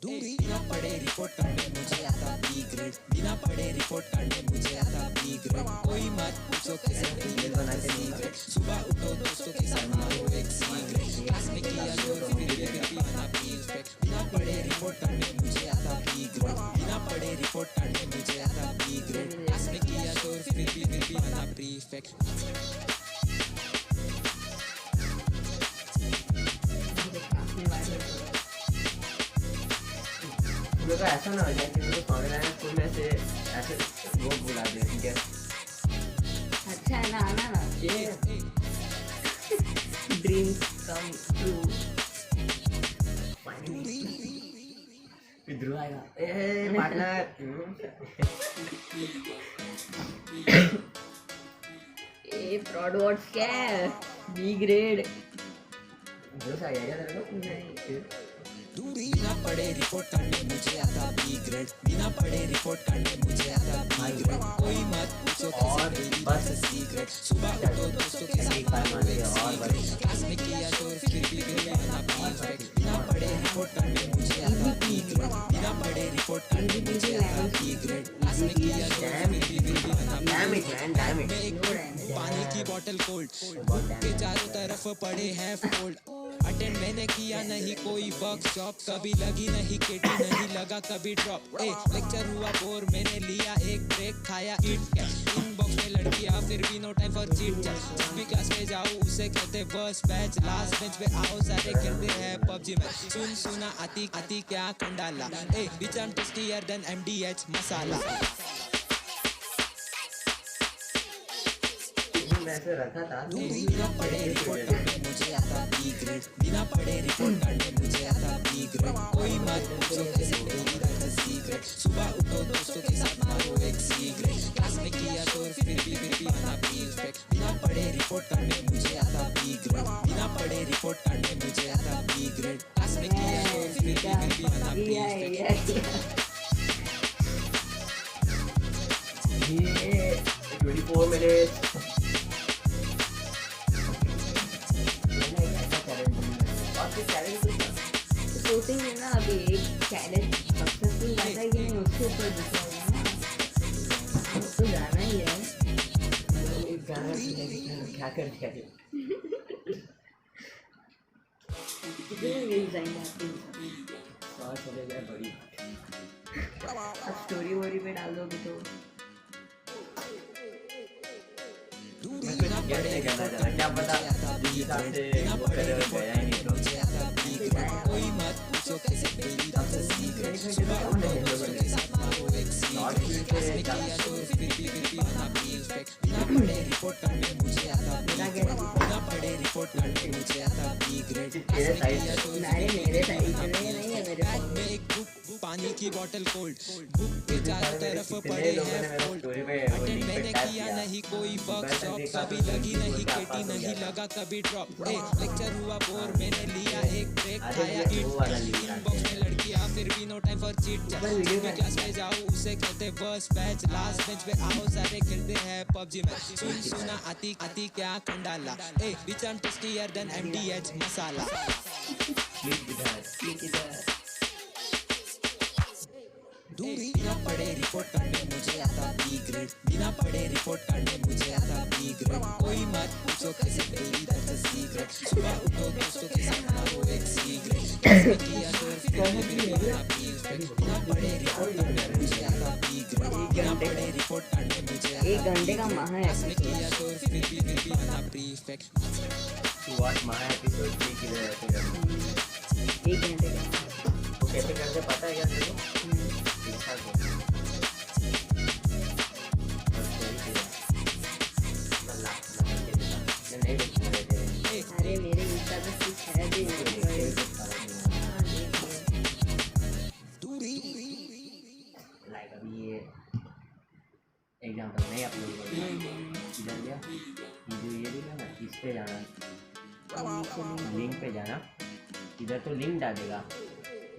बिना पढ़े रिपोर्ट करने मुझे आता बी ग्रेड बिना पढ़े रिपोर्ट करने मुझे आता बी ग्रेड कोई मत पूछो कैसे तेरी दर्द सी ग्रेड सुबह उठो दोस्तों के साथ मारो एक सी ग्रेड क्लास में किया जो फिर भी बना बी ग्रेड बिना पढ़े रिपोर्ट करने मुझे आता बी ग्रेड बिना पढ़े रिपोर्ट करने मुझे आता बी ग्रेड क्लास में किया तो फिर भी बना प्रीफेक्ट तो ऐसा ना हो जाए कि मेरे को ऑनलाइन स्कूल में से ऐसे वो बुला दे ठीक है अच्छा है ना आना ना ये ड्रीम्स कम ट्रू ध्रुव आएगा ए पार्टनर ये फ्रॉड वर्ड्स क्या है बी ग्रेड ध्रुव से आएगा क्या तेरे को नहीं बिना पढ़े रिपोर्ट करने मुझे आता बी ग्रेड बिना पढ़े रिपोर्ट करने मुझे आता बी ग्रेड कोई मत पूछो कैसे तेरी बस सी ग्रेड सुबह उठो दोस्तों के साथ मारो एक सी ग्रेड क्लास में किया तो फिर भी बना बी ग्रेड बिना पढ़े रिपोर्ट करने मुझे आता बी ग्रेड बिना पढ़े रिपोर्ट करने मुझे आता बी ग्रेड क्लास जी की damn it man, damn it. No damage. पानी की बोतल कोल्ड के चारों तरफ पड़े हैं फोल्ड। अटेंड मैंने किया नहीं कोई वर्कशॉप, कभी लगी नहीं केटी, नहीं लगा कभी ड्रॉप। लेक्चर हुआ बोर, मैंने लिया एक ब्रेक, खाया ईट कैट। इनबॉक्स में लड़कियां, फिर भी no time for chit chat. जिस भी क्लास में जाऊं उसे कहते बस बैच, लास्ट बेंच पे आओ सारे खेलते हैं पबजी में। सुन सुना आती आती क्या खंडाला, विच एम टेस्टियर देन MDH मसाला। मैं ऐसे रखा था बिना पढ़े रिपोर्ट करने मुझे आता B ग्रेड, बिना पढ़े रिपोर्ट करने मुझे आता B ग्रेड। कोई मत पूछो कैसे मेरी रखा सीक्रेट, सुबह उठो दोस्तों के साथ मारो एक सिगरेट। क्लास में किया शोर फिर भी आना परफेक्ट। बिना पढ़े रिपोर्ट करने मुझे आता B ग्रेड, बिना पढ़े रिपोर्ट करने मुझे आता B ग्रेड। क्लास में किया शोर फिर भी आना परफेक्ट। ये 24 मिनट सोचेंगे ना अभी एक चैलेंज सक्सेसफुल रहता है कि नहीं, उसके ऊपर दूसरा होगा ना, तो जाना ही है। एक गाना क्या कर दिया कितने व्यूज आएंगे आपके हिसाब में? चले गए बड़ी। अब स्टोरी वोरी पे डाल दोगे तो मैं कुछ गेस नहीं करना चाहता, क्या पता जिस हिसाब से वो कर गया ही नहीं तो कोई मत पूछो कैसे मेरी रखा सीक्रेट, सुबह उठो दोस्तों के साथ मारो एक सिगरेट। क्लास में किया शोर फिर भी आना परफेक्ट। बिना पढ़े रिपोर्ट करने मुझे आता B ग्रेड, बिना पढ़े रिपोर्ट करने मुझे आता B ग्रेड। क्लास में किया शोर मेरे साइड में नहीं है मेरे बैग में एक बुक, पानी की बोतल कोल्ड, बुक के चारों तरफ पड़े हैं फोल्ड। अटेंड मैंने किया नहीं कोई वर्कशॉप, कभी लगी नहीं केटी, नहीं लगा कभी ड्रॉप। लेक्चर हुआ बोर, मैंने लिया एक ब्रेक, खाया ईट। इनबॉक्स में लड़कियां, फिर भी no time for chit chat. जिस भी क्लास में जाऊं उसे कहते बस बैच, लास्ट बेंच पे आओ सारे खेलते हैं पबजी में। सुन सुना आती आती क्या खंडाला, विच M tastier than MDH masala. बिना पढ़े रिपोर्ट करने मुझे आता B ग्रेड, बिना पढ़े रिपोर्ट करने मुझे आता B ग्रेड। कोई मत पूछो कैसे मेरी रखा सीक्रेट, सुबह उठो दोस्तों के साथ मारो एक सिगरेट। क्लास में किया शोर फिर भी आना परफेक्ट। बिना पढ़े रिपोर्ट करने मुझे आता B ग्रेड, बिना पढ़े रिपोर्ट करने मुझे आता एक घंटे का महा है। क्लास में किया शोर फिर भी आना परफेक्ट। व्हाट माय एपिसोड 3 के लिए ऐसे कर एक घंटे का महा। वो कैसे करते पता है क्या तेरे को? ठीक ठाक हो नहीं देखूंगा अरे मेरे इंस्टा पे कुछ है भी नहीं। लाइक अभी ये एग्जाम्पल नहीं अपलोड करूँगा, इधर गया ये भी ना, इस पे जाना, लिंक पे जाना, इधर तो लिंक डालेगा,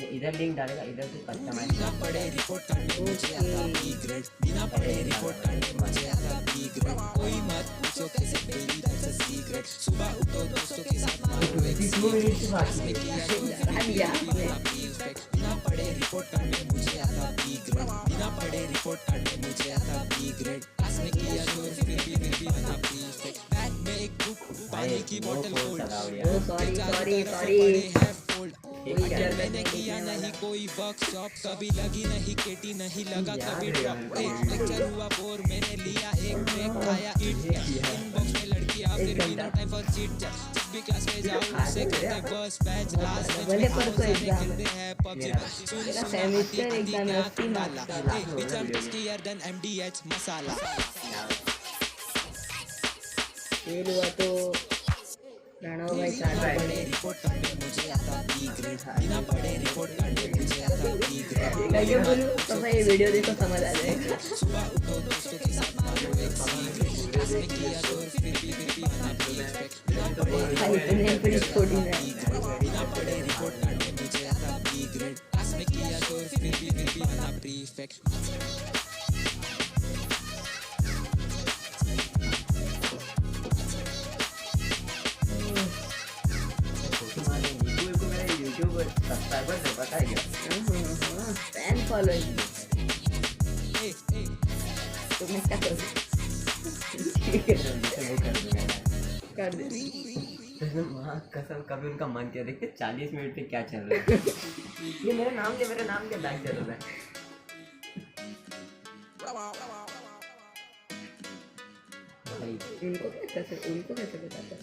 इधर लिंक डालेगा, इधर से कस्टमाइज। बिना पढ़े रिपोर्ट करने मुझे आता B ग्रेड, बिना पढ़े रिपोर्ट करने मुझे आता B ग्रेड। कोई मत पूछो कैसे मेरी रखा सीक्रेट, सुबह उठो दोस्तों के साथ मारो एक सिगरेट। क्लास में किया शोर फिर भी आना परफेक्ट। बिना पढ़े रिपोर्ट करने मुझे आता B ग्रेड, बिना पढ़े रिपोर्ट करने मुझे आता B ग्रेड। क्लास में किया शोर फिर भी आना परफेक्ट। बैग में एक बुक, पानी की बोतल कोल्ड, सॉरी अटेंड मैंने किया नहीं कोई वर्कशॉप, कभी लगी नहीं केटी, नहीं लगा कभी ड्रॉप। लेक्चर हुआ बोर, मैंने लिया एक ब्रेक, खाया ईट कैट। इनबॉक्स में लड़कियां, फिर भी no time for chit chat. जिस भी क्लास में जाऊं उसे कहते बस बैच, लास्ट बेंच पे आओ सारे खेलते हैं पबजी में। सुन सुना आती आती क्या खंडाला, विच एम टेस्टियर देन MDH मसाला। फेल हुआ तो प्रणव भाई काट पढ़े रिपोर्ट करने मुझे आता B ग्रेड, बिना पढ़े रिपोर्ट करने मुझे आता B ग्रेड। लगे बोलूं तो भाई वीडियो देखो समझ आ जाएगा। सुबह उठो दोस्तों के साथ मारो एक सिगरेट। क्लास में किया शोर फिर भी आना परफेक्ट। बिना पढ़े भाई इतने बड़ी स्टोरी है। बिना पढ़े रिपोर्ट करने मुझे आता B ग्रेड। क्लास में किया शोर फिर भी आना परफेक्ट। सब्सक्राइबर से पता है क्या? Fan following. तो मैं क्या करूँ? ठीक है, जैसे वो कर दूंगा यार। कर दे। तो माँ कसम कभी उनका मन किया देखते 40 मिनट से क्या चल रहा है। ये मेरा नाम क्या बैग चल रहा है। भाई उनको कैसे पता था?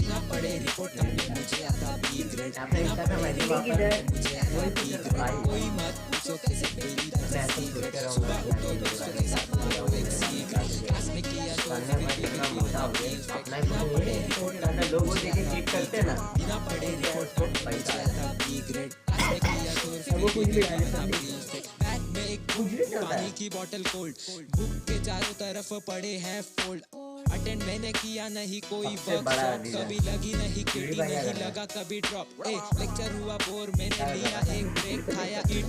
ना पड़े रिपोर्ट करने मुझे आता बी ग्रेड आपने इंस्टाग्राम आईडी वहाँ पर वही तो चल भाई कोई मत पूछो कैसे मेरी मैं ऐसे सोच कर रहूँगा कि यार मेरे साथ क्लास में किया पढ़ने में इतना मोटा हो गया अपना ही रिपोर्ट करना लोग वो देखे क्लिक करते हैं ना बिना पड़े रिपोर्ट तो पैसा आता बी ग्रेड क्लास में किया तो वो कुछ भी डाले सकते। बैग में एक कुछ भी चलता पानी है। की बोतल कोल्ड बुक के चारों तरफ पड़े हैं फोल्ड अटेंड मैंने किया नहीं कोई सबसे बड़ा वर्कशॉप reason। कभी लगी नहीं सीढ़ी किटी भाई नहीं अगर है। लगा कभी ड्रॉप लेक्चर हुआ बोर मैंने लिया एक ब्रेक खाया ईट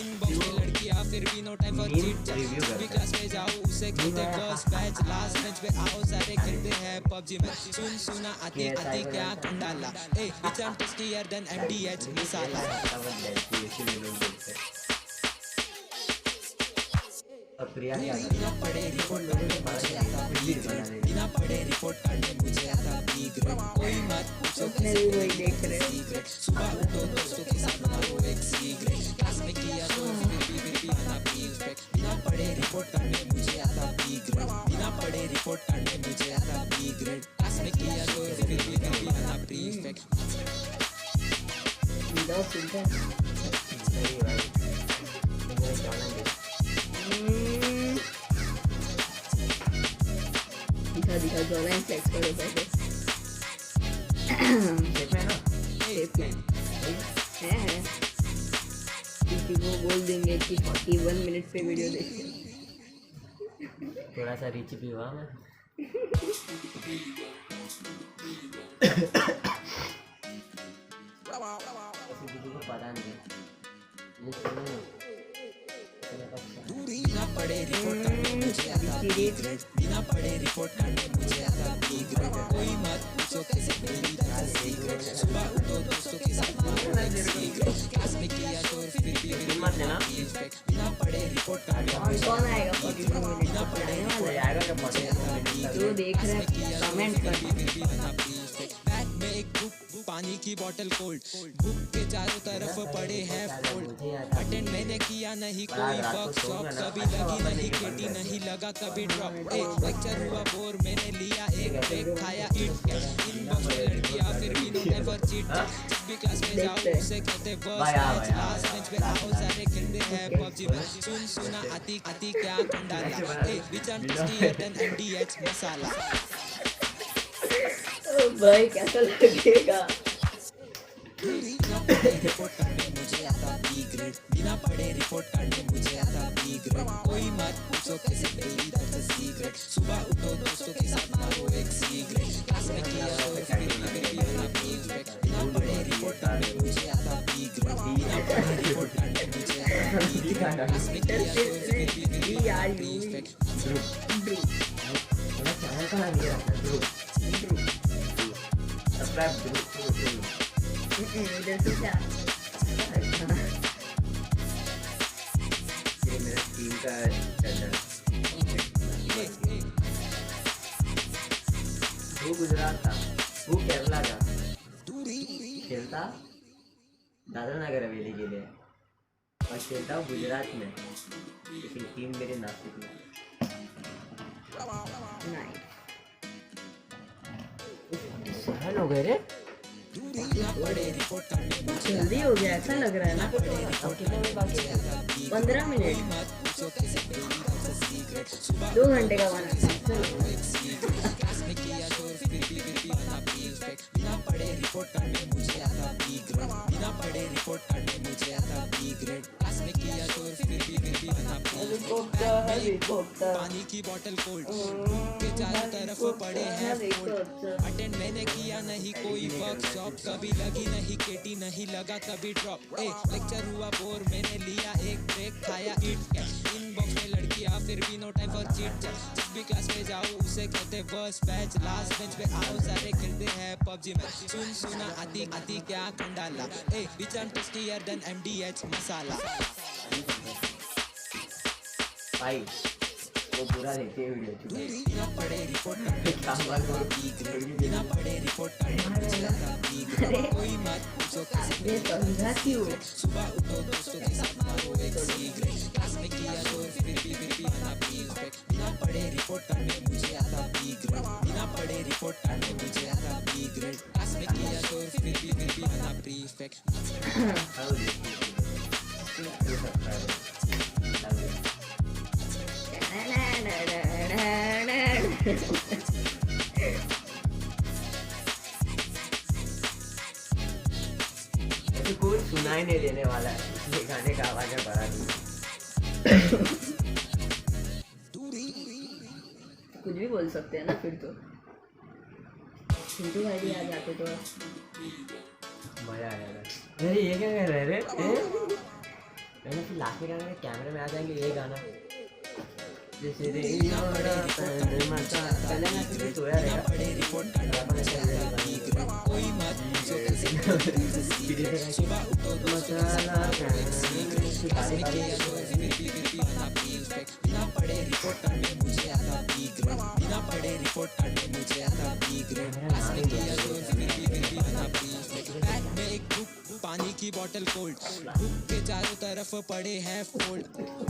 इनबॉक्स में लड़कियां फिर भी no time for Memes cheat review करते भी हैं। क्लास में जाओ उसे कहते बस बैच लास्ट बेंच पे आओ सारे खेलते हैं पबजी में सुना आती KSI आती को क्या जानता है। कंडाला it's am tastier than MDH masala और प्रिया क्या कर रही है? पड़े रिपोर्ट लोगों ने पढ़ा नहीं आता, फिर भी बना रही है। बिना पड़े रिपोर्ट करने मुझे आता बी ग्रेड कोई मत पूछो उसने भी वही देख रहे हैं। सीक्रेट सुबह उठो दोस्तों के साथ मारो एक सीक्रेट क्लास में किया तो फिर भी आना प्रीफेक्ट बिना पढ़े रिपोर्ट करने मुझे आता बी ग्रेड बिना पढ़े रिपोर्ट करने मुझे आता बी ग्रेड क्लास में किया तो फिर भी आना प्रीफेक्ट विदाउट फिल्टर। सही भाई मुझे जाना है। दिखा जॉलाइन फ्लेक्स करो पहले। सेफ है ना सेफ है। किसी को बोल देंगे कि 41 मिनट पे वीडियो देखिए। थोड़ा सा रिच भी हुआ मैं ऐसे किसी को पता नहीं है ये सुनो बिना पढ़े रिपोर्ट करने मुझे आता बी ग्रेड बिना पढ़े रिपोर्ट करने मुझे आता बी ग्रेड कोई मत पूछो कैसे मेरी सीक्रेट सुबह उठो दोस्तों के साथ मारो एक सीक्रेट क्लास में किया तो फिर भी मत लेना बिना पढ़े रिपोर्ट करने कौन आएगा 42 मिनट बिना तक पढ़े आने वाला है? आएगा क्या पता जो देख रहे हैं कमेंट कर। बैग में एक बुक पानी की बोतल कोल्ड बुक के चारों तरफ पड़े हैं फोल्ड अटेंड मैंने किया नहीं कोई वर्कशॉप कभी लगी नहीं केटी नहीं लगा कभी ड्रॉप लेक्चर हुआ बोर मैंने लिया एक ब्रेक खाया ईट इनबॉक्स में लड़कियां फिर भी नो नेवर चीट जब भी क्लास में जाओ उसे कहते बस बैच लास्ट बेंच पे आओ सारे खेलते हैं पबजी में सुना आती आती क्या कंडाला विचन टेस्टियर देन एमडीएच मसाला ओ भाई कैसा लगेगा? बिना पढ़े रिपोर्ट करने मुझे आता बी ग्रेड बिना पढ़े रिपोर्ट करने मुझे आता बी ग्रेड कोई मत पूछो कैसे मेरी सीक्रेट सुबह उठो दोस्तों के साथ मारो एक सीक्रेट क्लास में किया तो फिर भी आना प्रीफेक्ट बिना पढ़े रिपोर्ट करने मुझे आता बी ग्रेड बिना पढ़े रिपोर्ट करने मुझे आता बी ग्रेड क्लास में किया तो फिर भी आना प्रीफेक्ट थोड़ा चैनल का नाम ये रखना ध्रुव सब्सक्राइब ध्रुव इधर से क्या? ये मेरा टीम का चैनल वो गुजरात था वो केरला का खेलता दादरा नगर हवेली के लिए और खेलता हूँ गुजरात में लेकिन टीम मेरी नासिक में नाइस। सहल हो गए रे जल्दी हो गया ऐसा लग रहा है ना। अब कितने में बाकी है 15 मिनट 2 घंटे का बना है। चलो बिना पढ़े रिपोर्ट करने मुझे आता बी ग्रेड बिना पढ़े रिपोर्ट करने मुझे आता बी ग्रेड क्लास में किया तो फिर भी आना हेलीकॉप्टर पानी की बोतल कोल्ड के चारों तरफ पड़े हैं फोल्ड अटेंड मैंने किया नहीं कोई वर्कशॉप कभी लगी नहीं केटी नहीं लगा कभी ड्रॉप लेक्चर हुआ बोर मैंने लिया एक ब्रेक खाया ईट इनबॉक्स में लड़कियां फिर भी नो टाइम फॉर चीट जब भी क्लास में जाओ उसे कहते बस बैच लास्ट बेंच पे आओ सारे खेलते हैं पबजी में सुना आती आती क्या कंडाला विचन टेस्टियर देन एमडीएच मसाला भाई वो पूरा देखिए वीडियो चुका बिना पढ़े रिपोर्ट करने काम वाल को बिना पढ़े रिपोर्ट करने मुझे आता बी ग्रेड कोई मत पूछो कैसे ये समझा क्यों? सुबह उठो दोस्तों के साथ मारो एक सिगरेट क्लास में किया शोर फिर भी आना प्रीफेक्ट बिना पढ़े रिपोर्ट करने मुझे आता बी ग्रेड बिना पढ़े रिपोर्ट करने मुझे आता बी ग्रेड क्लास में किया शोर फिर भी आना प्रीफेक्ट तो कोई सुनाई नहीं देने वाला है इसलिए गाने का आवाज है बड़ा कुछ भी बोल सकते हैं ना फिर तो। चिंटू भाई भी आ जाते तो मजा आ जाएगा। अरे ये क्या कर रहे रे मैंने फिर लास्ट में गाना कैमरे में आ जाएंगे ये गाना जैसे रे पहले ना फिर सोया रहेगा कोई मत पूछो कैसे सुबह उठो मसाला बिना पढ़े रिपोर्ट करने मुझे आता बी ग्रेड बिना पढ़े रिपोर्ट करने मुझे आता बी ग्रेड बैग में एक बुक पानी की बोतल कोल्ड बुक के चारों तरफ पड़े हैं फोल्ड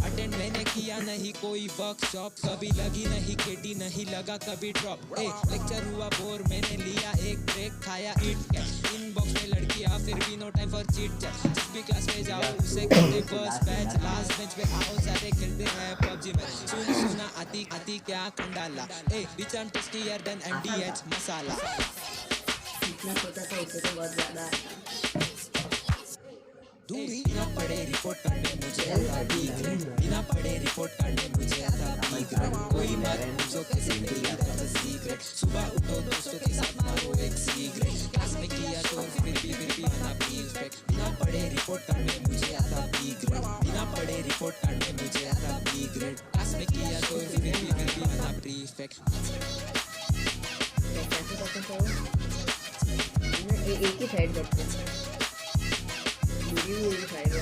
अटेंड मैंने किया नहीं कोई वर्कशॉप कभी लगी नहीं केटी नहीं लगा कभी ड्रॉप लेक्चर हुआ बोर मैंने लिया एक ब्रेक खाया ईट कैश इनबॉक्स में लड़कियां फिर भी no time for chit chat जिस भी क्लास में जाओ उसे कहते फर्स्ट बैच लास्ट बेंच पे आओ सारे खेलते हैं पबजी में सुना आती क्या कंडाला रिचर्न टेस्टियर देन एमडीएच मसाला इतना छोटा था उससे तो बहुत ज्यादा है। बिना पढ़े रिपोर्ट करने मुझे आता बी ग्रेड बिना पढ़े रिपोर्ट करने मुझे आता बी ग्रेड कोई मत पूछो कैसे मेरी आदत सीक्रेट सुबह उठो दोस्तों के साथ मारो एक सिगरेट क्लास में किया शोर फिर भी आना प्रीफेक्ट बिना पढ़े रिपोर्ट करने मुझे आता बी ग्रेड बिना पढ़े रिपोर्ट करने मुझे आता बी ग्रेड क्लास में किया शोर फिर भी आना प्रीफेक्ट कैसे करते थे वो? एक ही साइड करते हैं वीडियो साइड है।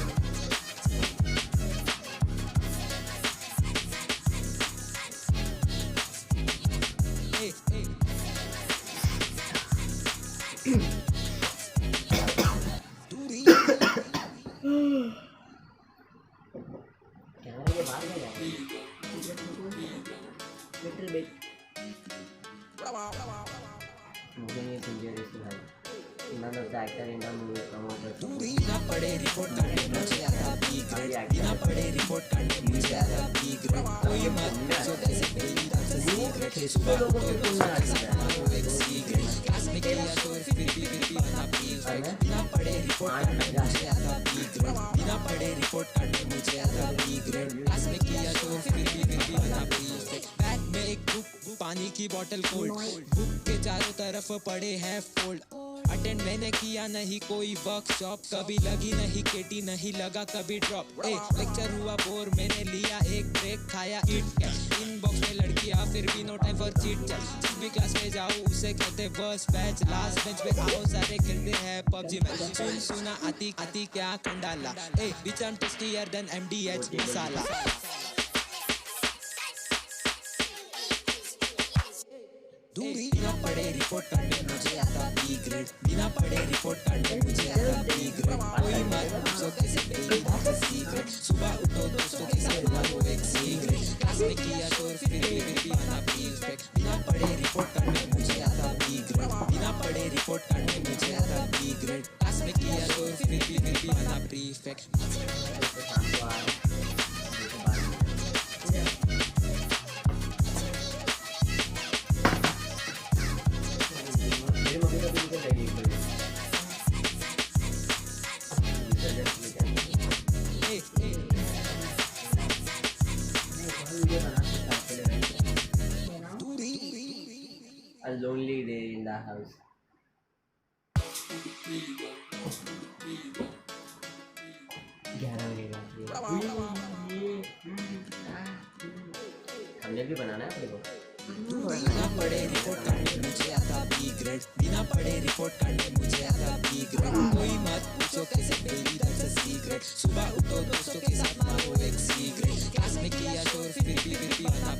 कैमरे के बाहर में जाए लिटिल बिट मुझे ये समझे जैसे भाई none of the actor in the movie promoters बिना पढ़े रिपोर्ट करने मुझे आता बी ग्रेड बिना पढ़े रिपोर्ट करने मुझे आता बी ग्रेड कोई मत पूछो कैसे मेरी आदत सीक्रेट सुबह उठो दोस्तों के साथ मारो एक सिगरेट क्लास में किया शोर फिर भी आना प्रीफेक्ट बिना पढ़े रिपोर्ट करने मुझे आता बी ग्रेड बिना पढ़े रिपोर्ट करने मुझे आता बी ग्रेड क्लास में किया शोर फिर भी आना प्रीफेक्ट बैग में एक बुक पानी की बोतल कोल्ड बुक के चारों तरफ पड़े हैं फोल्ड अटेंड मैंने किया नहीं कोई वर्कशॉप कभी लगी नहीं केटी नहीं लगा कभी ड्रॉप लेक्चर हुआ बोर मैंने लिया एक ब्रेक खाया ईट कैश इनबॉक्स में लड़कियां फिर भी no time for chit chat जिस भी क्लास में जाओ उसे कहते फर्स्ट बैच लास्ट बेंच पे आओ सारे खेलते हैं पबजी में सुना आती क्या कंडाला रिचर्न टेस्टियर देन एमडीएच मसाला बिना पढ़े रिपोर्ट करने मुझे आता बी ग्रेड बिना पढ़े रिपोर्ट करने मुझे आता बी ग्रेड कोई मत पूछो कैसे मेरी आदत सीक्रेट सुबह उठो दोस्तों के साथ मारो एक सिगरेट क्लास में किया शोर फिर भी आना प्रीफेक्ट बिना पढ़े रिपोर्ट करने मुझे आता बी ग्रेड बिना पढ़े रिपोर्ट करने मुझे आता बी ग्रेड क्लास में किया शोर फिर भी आना prefect A lonely day in the house. हमने भी बनाना है अपने को बिना पढ़े रिपोर्ट करने मुझे आता बी ग्रेड बिना पढ़े रिपोर्ट करने मुझे आता बी ग्रेड कोई मत पूछो कैसे मेरी आदत सीक्रेट सुबह उठो दोस्तों के साथ मारो एक सिगरेट क्लास में किया शोर फिर भी आना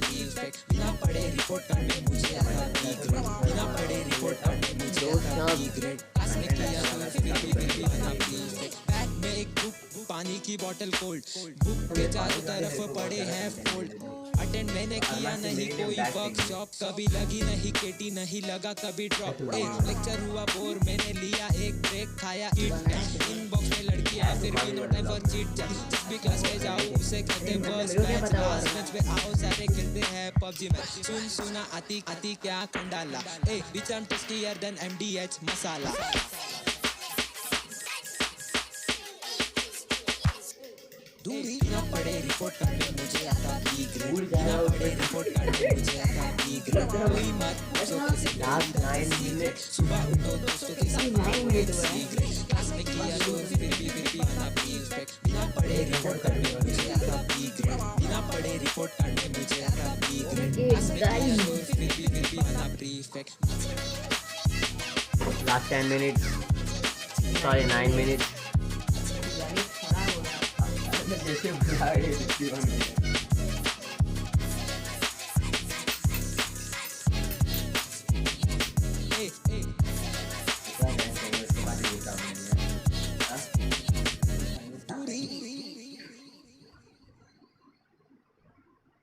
की बॉटल कोल्ड बुक के चारों तरफ पड़े हैं फोल्ड अटेंड मैंने किया नहीं कोई वर्कशॉप कभी लगी नहीं केटी नहीं लगा कभी ड्रॉप लेक्चर हुआ बोर मैंने लिया एक ब्रेक खाया ईट इनबॉक्स में लड़कियां फिर भी no time for chit chat जिस भी क्लास में जाऊं उसे कहते बस बैच लास्ट बेंच पे आओ सारे खेलते हैं पबजी में सुन सुना आती आती क्या कंडाला बीच एम टेस्टियर देन MDH मसाला दूरी ना पड़े रिपोर्ट करने मुझे आता बी ग्रेड ना पड़े रिपोर्ट करने मुझे आता बी ग्रेड कोई मत पूछो कैसे लास्ट 9 मिनट सुबह उठो दोस्तों के साथ मारो एक सी ग्रेड क्लास में किया तो फिर भी बना प्रीफेक्ट बिना पढ़े रिपोर्ट करने मुझे आता बी ग्रेड बिना पढ़े रिपोर्ट करने मुझे आता बी ग्रेड क्लास में किया तो फिर भी बना prefect last 10 minute sorry 9 minute जैसे बुलाए जीवन में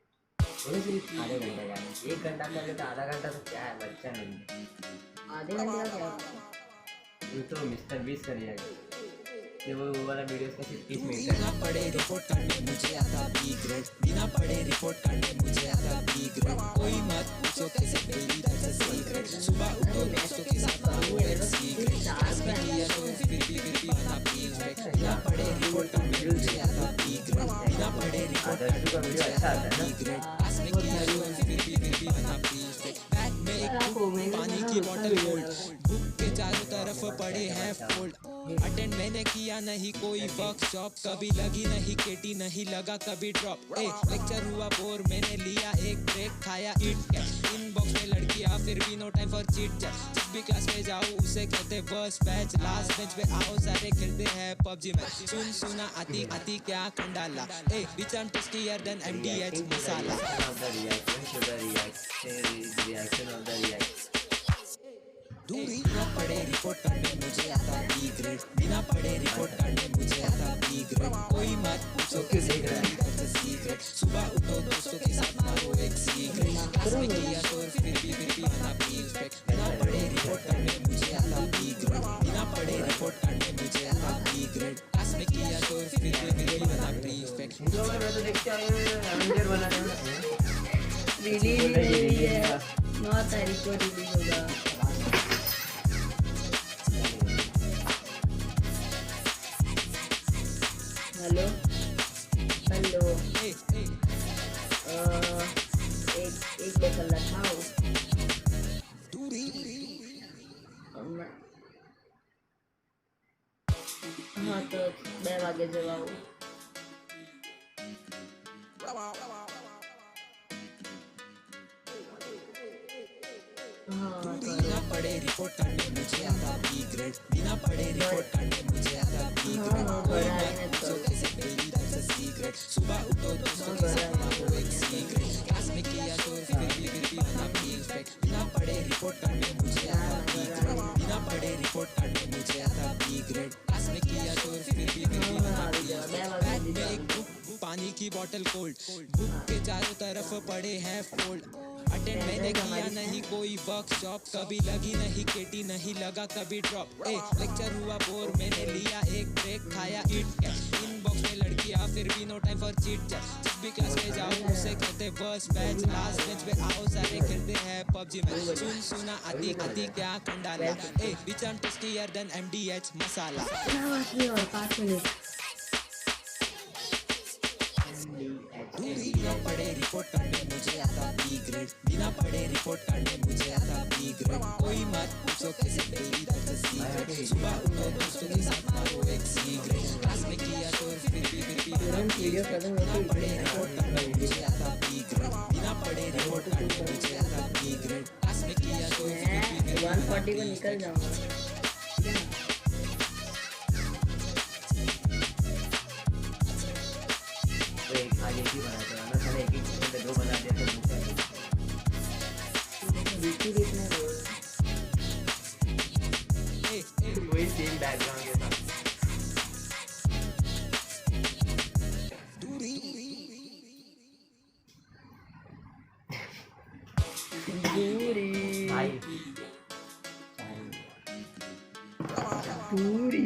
आधे घंटे का 1 घंटा में तो आधा घंटा तो क्या है बच्चा नहीं आधे घंटे का क्या ये तो मिस्टर बीस करिएगा ये वो वाला वीडियो का सिर्फ 30 मिनट बिना पढ़े रिपोर्ट करने मुझे आता बी ग्रेड बिना पढ़े रिपोर्ट करने मुझे आता बी ग्रेड कोई मत पूछो कैसे बेबी दैट्स अ सीक्रेट सुबह उठो दोस्तों के साथ मारो एक सीक्रेट क्लास में किया तो फिर भी बना प्रीफेक्ट बिना पढ़े रिपोर्ट करने मुझे आता बी ग्रेड बिना पढ़े रिपोर्ट करने मुझे आता बी ग्रेड क्लास में किया तो फिर भी बना प्रीफेक्ट बैग में एक पानी की बोतल कोल्ड बुक के चारों तरफ पड़े हैं फोल्ड अटेंड मैंने किया नहीं कोई वर्कशॉप कभी लगी नहीं केटी नहीं लगा कभी ड्रॉप लेक्चर हुआ बोर मैंने लिया एक ब्रेक खाया ईट इनबॉक्स में लड़कियां फिर भी no time for chit chat जिस भी क्लास में जाऊं उसे कहते बस बैच लास्ट बेंच पे आओ सारे खेलते हैं पबजी में सुन सुना आती आती क्या कंडाला बीच एम टेस्टियर देन MDH मसाला दूरी ना पढ़े रिपोर्ट करने मुझे आता बी ग्रेड बिना पढ़े रिपोर्ट करने मुझे आता बी ग्रेड कोई मत पूछो कैसे बेबी दैट्स अ सीक्रेट सुबह उठो दोस्तों के साथ मारो एक सीक्रेट क्लास में किया तो फिर भी बना प्रीफेक्ट बिना पढ़े रिपोर्ट करने मुझे आता बी ग्रेड बिना पढ़े रिपोर्ट करने मुझे आता बी ग्रेड क्लास में किया तो फिर भी बना प्रीफेक्ट मैं तो देखते आए एवेंजर बना रहे रिलीज है 9 तारीख को रिलीज होगा हेलो हेलो एक लेकर रखाओ हाँ तो 2 वागे जवाओ बिना पढ़े रिपोर्ट करने मुझे आता बी ग्रेड बिना पढ़े रिपोर्ट करने मुझे आता बी ग्रेड कोई मत पूछो कैसे बेबी दैट्स अ सीक्रेट सुबह उठो दोस्तों के साथ मारो एक सीक्रेट क्लास में किया तो फिर भी बना प्रीफेक्ट बिना पढ़े रिपोर्ट करने मुझे आता बी ग्रेड बिना पढ़े रिपोर्ट करने मुझे आता बी ग्रेड क्लास में किया तो फिर भी बना प्रीफेक्ट बैग में एक बुक पानी की बोतल कोल्ड बुक के चारों तरफ पड़े हैं फोल्ड अटेंड मैंने किया नहीं कोई वर्कशॉप कभी लगी नहीं केटी नहीं लगा कभी ड्रॉप लेक्चर हुआ बोर मैंने लिया एक ब्रेक खाया ईट इनबॉक्स में लड़कियां फिर भी no time for chit chat जिस भी क्लास में जाऊं उसे कहते बस बैच लास्ट बेंच पे आओ सारे खेलते हैं पबजी में सुन सुना आती आती क्या कंडाला बीच एम टेस्टियर देन MDH मसाला और 5 मिनट दूरी ना पढ़े रिपोर्ट करने मुझे आता बी ग्रेड बिना पढ़े रिपोर्ट करने मुझे आता बी ग्रेड कोई मत पूछो कैसे बेबी दैट्स अ सीक्रेट सुबह उठो दोस्तों के साथ मारो एक सीक्रेट क्लास में किया तो फिर भी बिना पढ़े रिपोर्ट करने मुझे आता बी ग्रेड बिना पढ़े रिपोर्ट करने मुझे आता बी ग्रेड क्लास में किया तो फिर भी 140 को निकल जाऊंगा आज एक ही बना था ना साले एक से 2 बना दिया तो वीटी देखना वही सेम बैकग्राउंड के साथ पूरी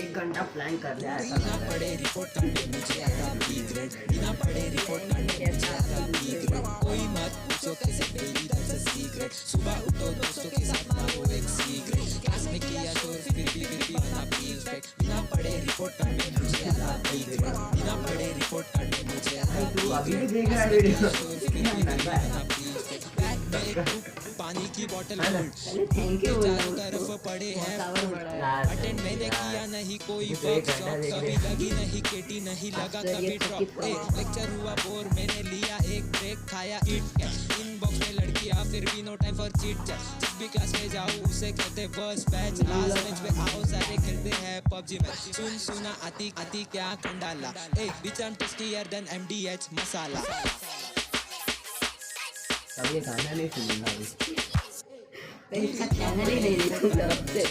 1 घंटा प्लान कर लिया ऐसा बिना पढ़े रिपोर्ट करने मुझे आता बी ग्रेड बिना पढ़े रिपोर्ट करने मुझे आता बी ग्रेड कोई मत पूछो कैसे डेली दैट्स अ सीक्रेट सुबह उठो दोस्तों के साथ मारो एक सिगरेट क्लास में किया शोर फिर भी बना परफेक्ट बिना पढ़े रिपोर्ट करने मुझे आता बी ग्रेड बिना पढ़े रिपोर्ट करने मुझे आता तू अभी भी देख रहा है वीडियो पानी की बोतल पहले थैंक यू बोलना तरफ पड़े हैं टावर बड़ा है अटेंड मैंने किया नहीं कोई वर्कशॉप कभी लगी नहीं केटी नहीं लगा कभी ड्रॉप लेक्चर हुआ बोर मैंने लिया एक ब्रेक खाया इट इनबॉक्स में लड़कियां फिर भी no time for chit chat जब भी क्लास में जाऊं उसे कहते फर्स्ट बैच लास्ट बेंच पे आओ सारे खेलते हैं पबजी में सुना आती आती क्या कंडाला ए बिचान टेस्टियर देन एमडीएच मसाला अब ये गाना नहीं सुनना अभी इसका चैनल ही नहीं देखूं तरफ से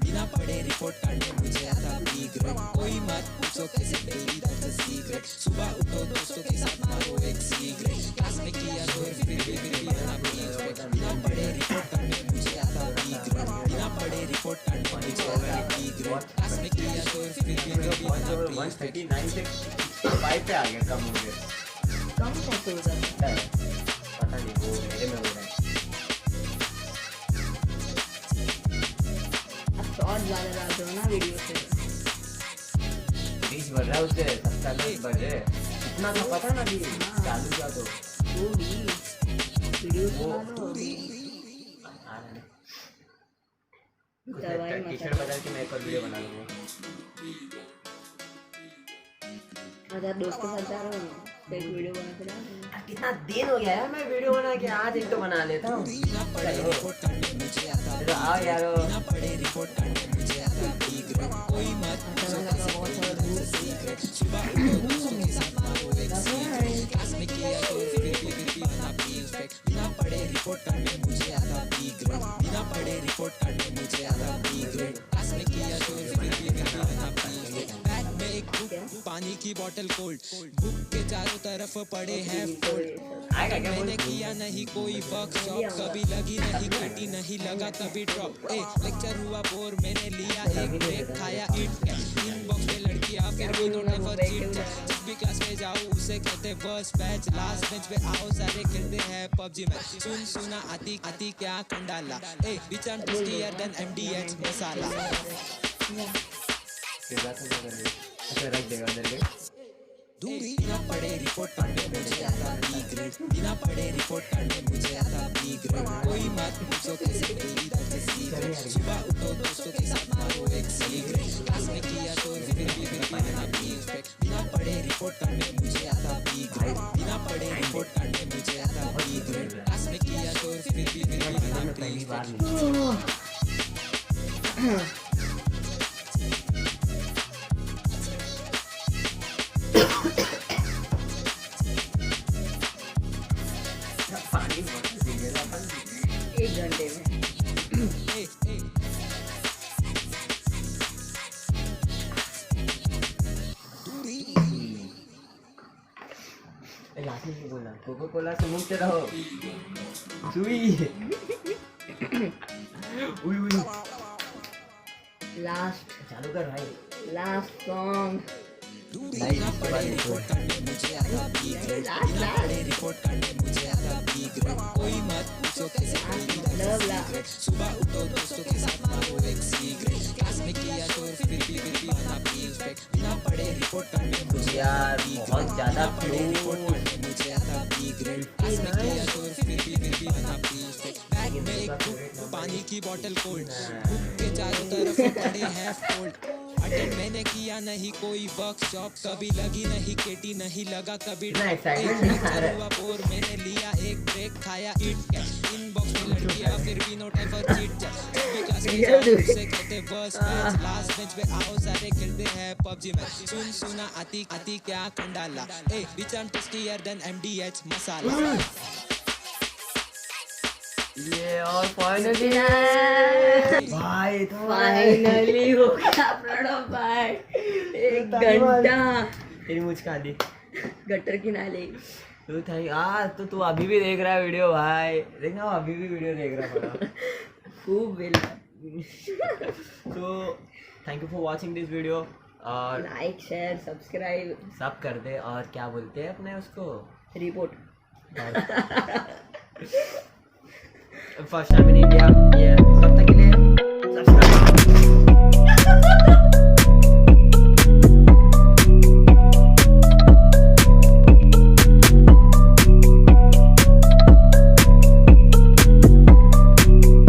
बिना पढ़े रिपोर्ट करने मुझे आता बी ग्रेड कोई मत पूछो कैसे डेली दैट्स अ सीक्रेट सुबह उठो दोस्तों के साथ मारो एक सिगरेट क्लास में किया शोर फिर भी बना परफेक्ट बिना पढ़े रिपोर्ट करने मुझे आता बी ग्रेड बिना पढ़े रिपोर्ट करने मुझे आता बी ग्रेड क्लास में किया शोर फिर भी बना परफेक्ट 139 से 65 पे आ गया कम हो गया कम कैसे हो जाता है पता नहीं वो मेरे में हो रहा है अब शॉर्ट ज़्यादा डालते हो ना वीडियो से रीच बढ़ रहा है उससे सब्सक्राइबर्स बढ़ रहे हैं इतना तो पता ना भी चालू किया तो वो भी वीडियो बना लो आ रहा है दवाई टी शर्ट बदल के मैं एक और वीडियो बना लूँगा मतलब दोस्त के साथ जा रहा हूँ तो एक वीडियो बना के डाल कितना दिन हो गया है मैं वीडियो बना के आज एक तो बना लेता हूँ चलो आओ यार पढ़े रिपोर्ट करने मुझे आता बी ग्रेड कोई मत पूछो कैसे बहुत सारा दूर सुबह उठो दोस्तों के साथ मारो एक सिगरेट क्लास में किया शोर फिर भी बना परफेक्ट बिना पढ़े रिपोर्ट करने मुझे आता बी ग्रेड बिना पढ़े रिपोर्ट करने मुझे आता बी ग्रेड क्लास में किया शोर फिर भी बना परफेक्ट बैग में एक बुक पानी की बोतल कोल्ड बुक के चारों तरफ पड़े हैं फोल्ड आएगा क्या मैंने किया नहीं कोई वर्कशॉप कभी लगी नहीं घटी नहीं लगा कभी ड्रॉप ए लेक्चर हुआ बोर मैंने लिया एक ब्रेक खाया इट इनबॉक्स में लड़कियां फिर भी no time for chit chat जब भी क्लास में जाऊं उसे कहते फर्स्ट बैच लास्ट बेंच पे आओ सारे खेलते हैं पबजी में सुना आती आती क्या कंडाला ए बिचान टेस्टियर देन एमडीएच मसाला अच्छा रख देगा अंदर के बिना पढ़े रिपोर्ट करने मुझे आता बी ग्रेड बिना पढ़े रिपोर्ट करने मुझे आता बी ग्रेड कोई मत पूछो कैसे डेली दैट्स अ सीक्रेट सुबह उठो दोस्तों के साथ मारो एक सिगरेट क्लास में किया शोर फिर भी बना परफेक्ट बिना पढ़े रिपोर्ट करने मुझे आता बी ग्रेड बिना पढ़े रिपोर्ट करने मुझे आता बी ग्रेड क्लास में किया शोर फिर भी बना पहली बार परफेक्ट पानी बहुत सीरियस है 1 घंटे में लास्ट में नहीं बोलना कोको कोला से मुक्त रहो सुई उई उई लास्ट चालू कर भाई लास्ट सॉन्ग बिना पढ़े रिपोर्ट करने मुझे आता बी ग्रेड बिना पढ़े रिपोर्ट करने मुझे आता बी ग्रेड कोई मत पूछो कैसे सुबह उठो दोस्तों के साथ मारो एक सिगरेट क्लास में किया शोर फिर भी बना परफेक्ट बिना पढ़े रिपोर्ट करने मुझे यार बहुत ज्यादा पढ़े रिपोर्ट करने मुझे आता बी ग्रेड क्लास में किया शोर फिर भी बना परफेक्ट बैग में एक बुक पानी की बोतल कोल्ड बुक के चारों तरफ पड़े हैं फोल्ड अटेंड मैंने किया नहीं कोई वर्कशॉप कभी लगी नहीं केटी नहीं लगा कभी इतना excitement दिखा रहा है। हुआ बोर मैंने लिया एक ब्रेक खाया इट इनबॉक्स में लड़कियां फिर भी no time for chit chat जब भी क्लास में जाऊं उसे कहते फर्स्ट बैच लास्ट बेंच पे आओ सारे खेलते हैं पबजी में सुना आती आती क्या कंडाला ए बिचान टेस्टियर देन एमडीएच मसाला ये और फाइनली भाई तो फाइनली हो गया प्रणव भाई 1 घंटा तेरी मुझका दी गटर किनारे तो थैंक तो तू अभी भी देख रहा है वीडियो भाई देखना अभी भी वीडियो देख रहा है खूब वेला। तो thank you for watching this video और लाइक शेयर सब्सक्राइब सब कर दे। और क्या बोलते हैं अपने उसको, report. First time in India, ये सब